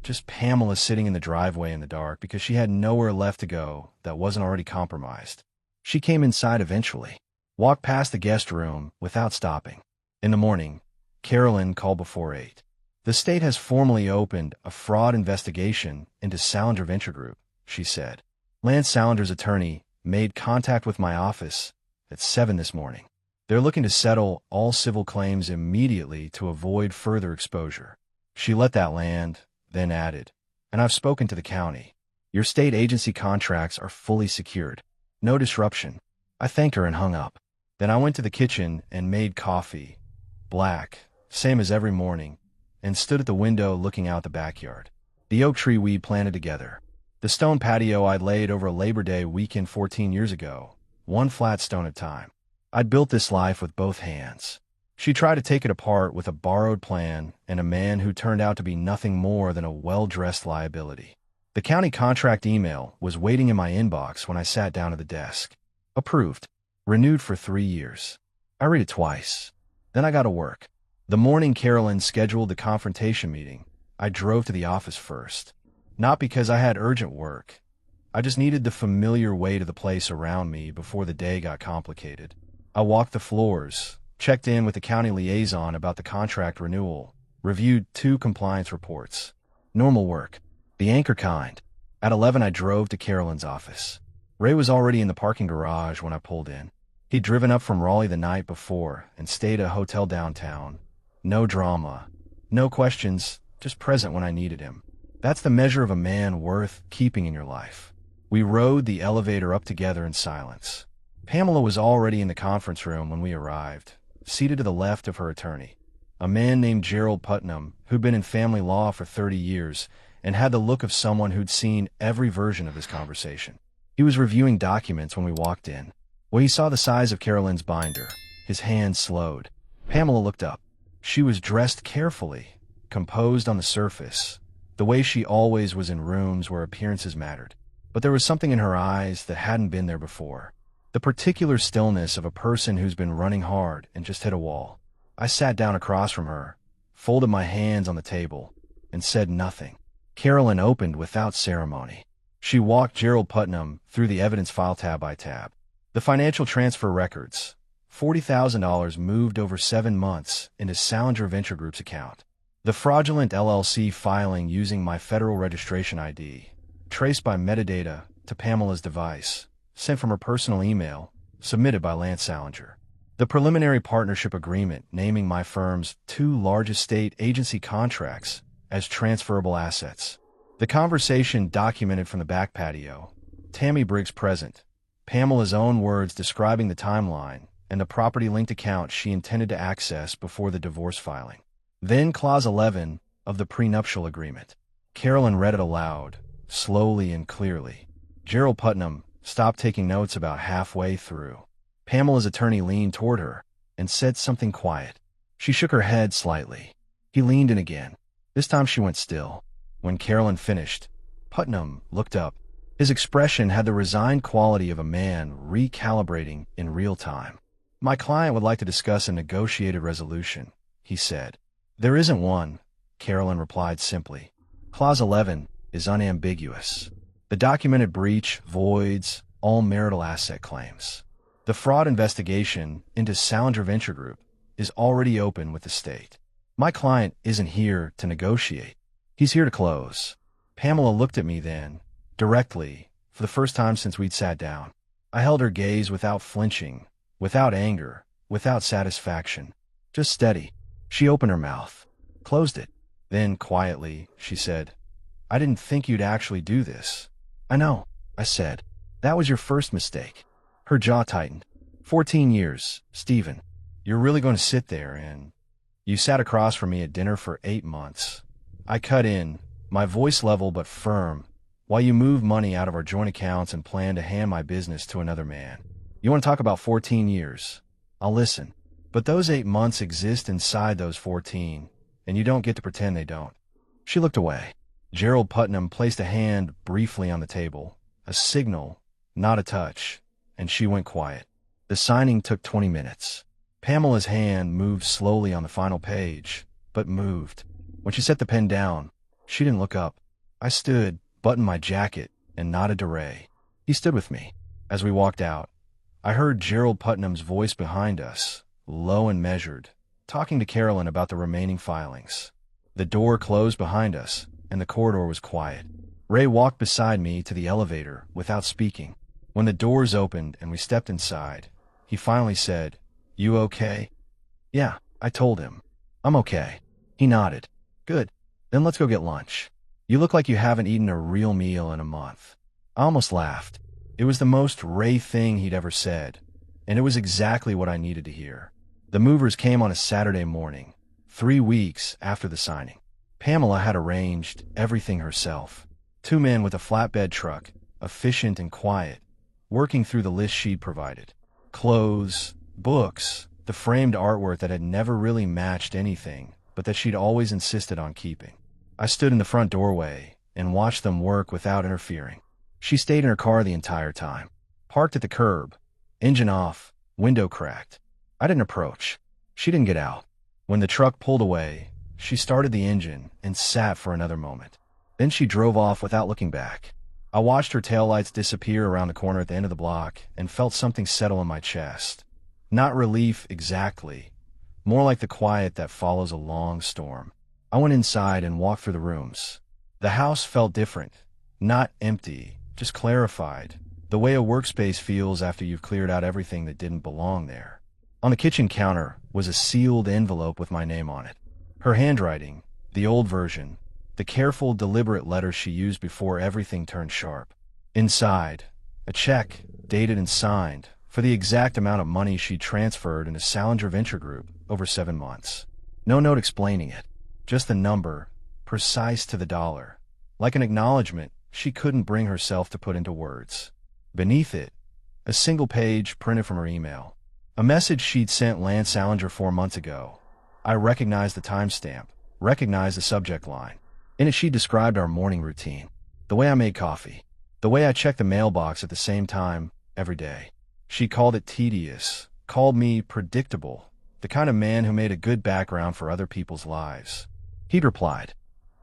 Just Pamela sitting in the driveway in the dark because she had nowhere left to go that wasn't already compromised. She came inside eventually, walked past the guest room without stopping. In the morning, Carolyn called before 8. The state has formally opened a fraud investigation into Salinger Venture Group, she said. Lance Salinger's attorney made contact with my office at 7 this morning. They're looking to settle all civil claims immediately to avoid further exposure. She let that land, then added, and I've spoken to the county. Your state agency contracts are fully secured. No disruption. I thanked her and hung up. Then I went to the kitchen and made coffee. Black, same as every morning, and stood at the window looking out the backyard. The oak tree we planted together. The stone patio I'd laid over a Labor Day weekend 14 years ago, one flat stone at a time. I'd built this life with both hands. She tried to take it apart with a borrowed plan and a man who turned out to be nothing more than a well-dressed liability. The county contract email was waiting in my inbox when I sat down at the desk. Approved. Renewed for 3 years. I read it twice. Then I got to work. The morning Carolyn scheduled the confrontation meeting, I drove to the office first. Not because I had urgent work. I just needed the familiar weight of the place around me before the day got complicated. I walked the floors, checked in with the county liaison about the contract renewal, reviewed 2 compliance reports. Normal work. The anchor kind. At 11 I drove to Carolyn's office. Ray was already in the parking garage when I pulled in. He'd driven up from Raleigh the night before and stayed at a hotel downtown. No drama. No questions, just present when I needed him. That's the measure of a man worth keeping in your life. We rode the elevator up together in silence. Pamela was already in the conference room when we arrived, seated to the left of her attorney, a man named Gerald Putnam who'd been in family law for 30 years and had the look of someone who'd seen every version of this conversation. He was reviewing documents when we walked in. When he saw the size of Carolyn's binder, his hand slowed. Pamela looked up. She was dressed carefully, composed on the surface, the way she always was in rooms where appearances mattered. But there was something in her eyes that hadn't been there before. The particular stillness of a person who's been running hard and just hit a wall. I sat down across from her, folded my hands on the table, and said nothing. Carolyn opened without ceremony. She walked Gerald Putnam through the evidence file tab by tab. The financial transfer records. $40,000 moved over 7 months into Salinger Venture Group's account. The fraudulent LLC filing using my federal registration ID, traced by metadata to Pamela's device, sent from her personal email, submitted by Lance Salinger. The preliminary partnership agreement naming my firm's 2 largest state agency contracts as transferable assets. The conversation documented from the back patio, Tammy Briggs present, Pamela's own words describing the timeline and the property-linked account she intended to access before the divorce filing. Then Clause 11 of the prenuptial agreement. Carolyn read it aloud, slowly and clearly. Gerald Putnam stopped taking notes about halfway through. Pamela's attorney leaned toward her and said something quiet. She shook her head slightly. He leaned in again. This time she went still. When Carolyn finished, Putnam looked up. His expression had the resigned quality of a man recalibrating in real time. My client would like to discuss a negotiated resolution, he said. There isn't one, Carolyn replied simply. Clause 11 is unambiguous. The documented breach voids all marital asset claims. The fraud investigation into Salinger Venture Group is already open with the state. My client isn't here to negotiate. He's here to close. Pamela looked at me then, directly, for the first time since we'd sat down. I held her gaze without flinching, without anger, without satisfaction. Just steady. She opened her mouth, closed it. Then, quietly, she said, I didn't think you'd actually do this. I know, I said. That was your first mistake. Her jaw tightened. 14 years, Stephen. You're really going to sit there and... You sat across from me at dinner for 8 months. I cut in, my voice level but firm, while you moved money out of our joint accounts and planned to hand my business to another man. You want to talk about 14 years? I'll listen. But those 8 months exist inside those 14, and you don't get to pretend they don't. She looked away. Gerald Putnam placed a hand briefly on the table, a signal, not a touch, and she went quiet. The signing took 20 minutes. Pamela's hand moved slowly on the final page, but moved. When she set the pen down, she didn't look up. I stood, buttoned my jacket, and nodded to Ray. He stood with me. As we walked out, I heard Gerald Putnam's voice behind us, low and measured, talking to Carolyn about the remaining filings. The door closed behind us, and the corridor was quiet. Ray walked beside me to the elevator without speaking. When the doors opened and we stepped inside, he finally said, "You okay?" "Yeah," I told him. "I'm okay." He nodded. "Good. Then let's go get lunch. You look like you haven't eaten a real meal in a month." I almost laughed. It was the most Ray thing he'd ever said, and it was exactly what I needed to hear. The movers came on a Saturday morning, 3 weeks after the signing. Pamela had arranged everything herself. 2 men with a flatbed truck, efficient and quiet, working through the list she'd provided. Clothes, books, the framed artwork that had never really matched anything, but that she'd always insisted on keeping. I stood in the front doorway and watched them work without interfering. She stayed in her car the entire time, parked at the curb, engine off, window cracked. I didn't approach. She didn't get out. When the truck pulled away, she started the engine and sat for another moment. Then she drove off without looking back. I watched her taillights disappear around the corner at the end of the block and felt something settle in my chest. Not relief exactly, more like the quiet that follows a long storm. I went inside and walked through the rooms. The house felt different, not empty, just clarified, the way a workspace feels after you've cleared out everything that didn't belong there. On the kitchen counter was a sealed envelope with my name on it. Her handwriting, the old version, the careful, deliberate letters she used before everything turned sharp. Inside, a check, dated and signed, for the exact amount of money she'd transferred into Salinger Venture Group over 7 months. No note explaining it, just the number, precise to the dollar, like an acknowledgement she couldn't bring herself to put into words. Beneath it, a single page printed from her email. A message she'd sent Lance Salinger 4 months ago. I recognized the timestamp, recognized the subject line. In it she described our morning routine, the way I made coffee, the way I checked the mailbox at the same time every day. She called it tedious, called me predictable, the kind of man who made a good background for other people's lives. He'd replied,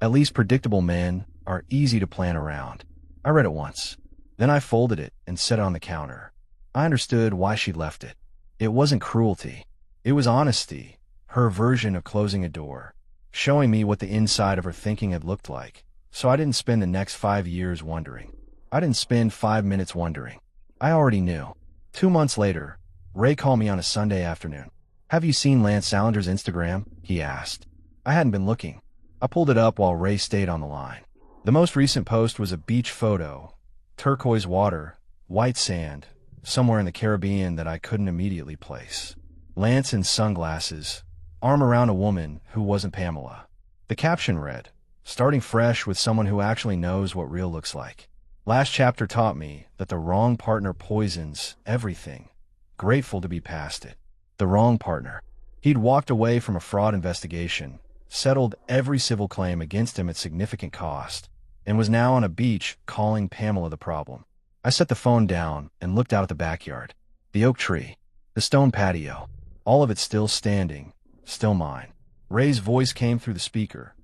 "At least predictable men are easy to plan around." I read it once. Then I folded it and set it on the counter. I understood why she left it. It wasn't cruelty. It was honesty, her version of closing a door, showing me what the inside of her thinking had looked like. So I didn't spend the next 5 years wondering. I didn't spend 5 minutes wondering. I already knew. 2 months later, Ray called me on a Sunday afternoon. "Have you seen Lance Salinger's Instagram?" he asked. I hadn't been looking. I pulled it up while Ray stayed on the line. The most recent post was a beach photo, turquoise water, white sand, somewhere in the Caribbean that I couldn't immediately place. Lance in sunglasses, arm around a woman who wasn't Pamela. The caption read, "Starting fresh with someone who actually knows what real looks like." Last chapter taught me that the wrong partner poisons everything. Grateful to be past it. The wrong partner. He'd walked away from a fraud investigation, settled every civil claim against him at significant cost, and was now on a beach calling Pamela the problem. I set the phone down and looked out at the backyard. The oak tree, the stone patio, all of it still standing, still mine. Ray's voice came through the speaker.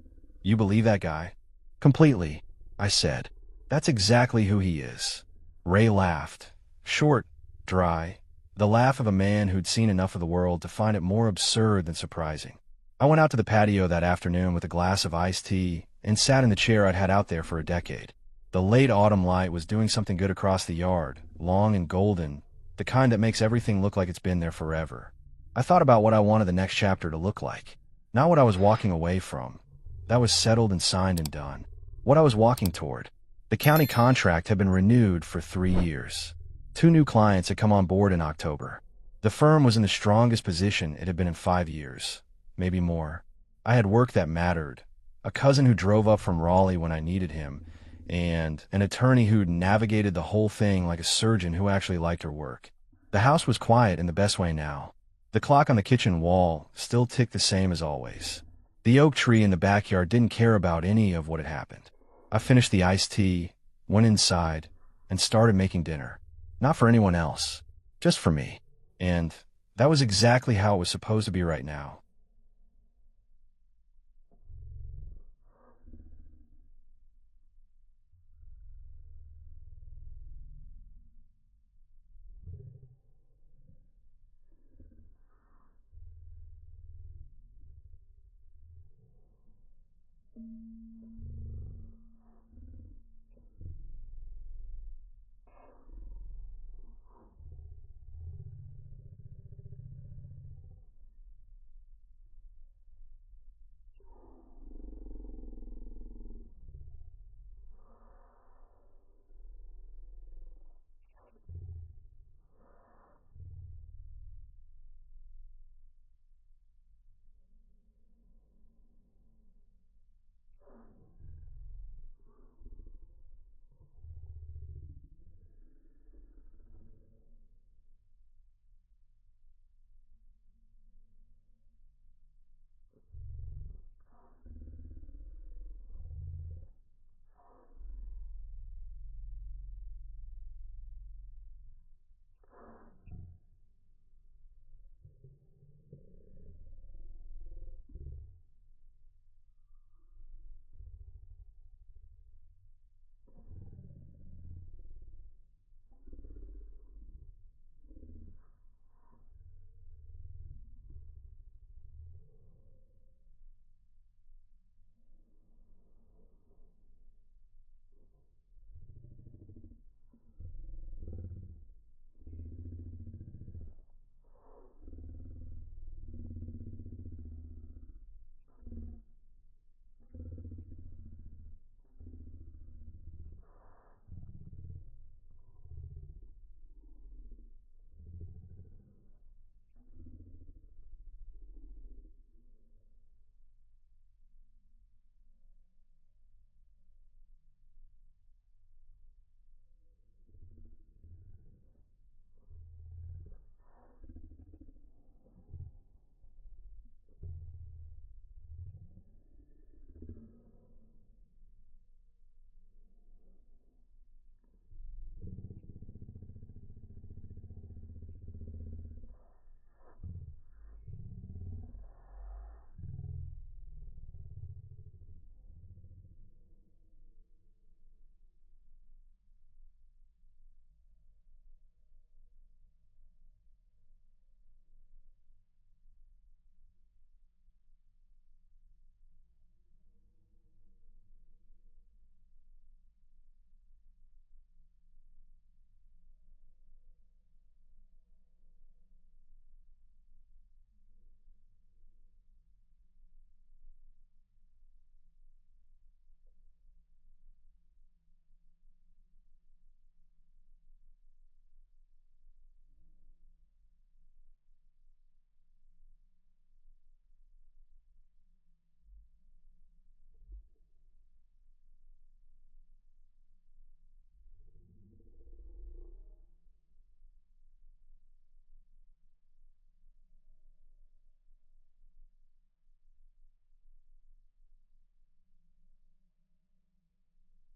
"You believe that guy?" "Completely," I said. "That's exactly who he is." Ray laughed. Short, dry, the laugh of a man who'd seen enough of the world to find it more absurd than surprising. I went out to the patio that afternoon with a glass of iced tea and sat in the chair I'd had out there for a decade. The late autumn light was doing something good across the yard, long and golden, the kind that makes everything look like it's been there forever. I thought about what I wanted the next chapter to look like. Not what I was walking away from. That was settled and signed and done. What I was walking toward. The county contract had been renewed for 3 years. 2 new clients had come on board in October. The firm was in the strongest position it had been in 5 years, maybe more. I had work that mattered, a cousin who drove up from Raleigh when I needed him, and an attorney who'd navigated the whole thing like a surgeon who actually liked her work. The house was quiet in the best way now. The clock on the kitchen wall still ticked the same as always. The oak tree in the backyard didn't care about any of what had happened. I finished the iced tea, went inside, and started making dinner. Not for anyone else, just for me. And That was exactly how it was supposed to be right now.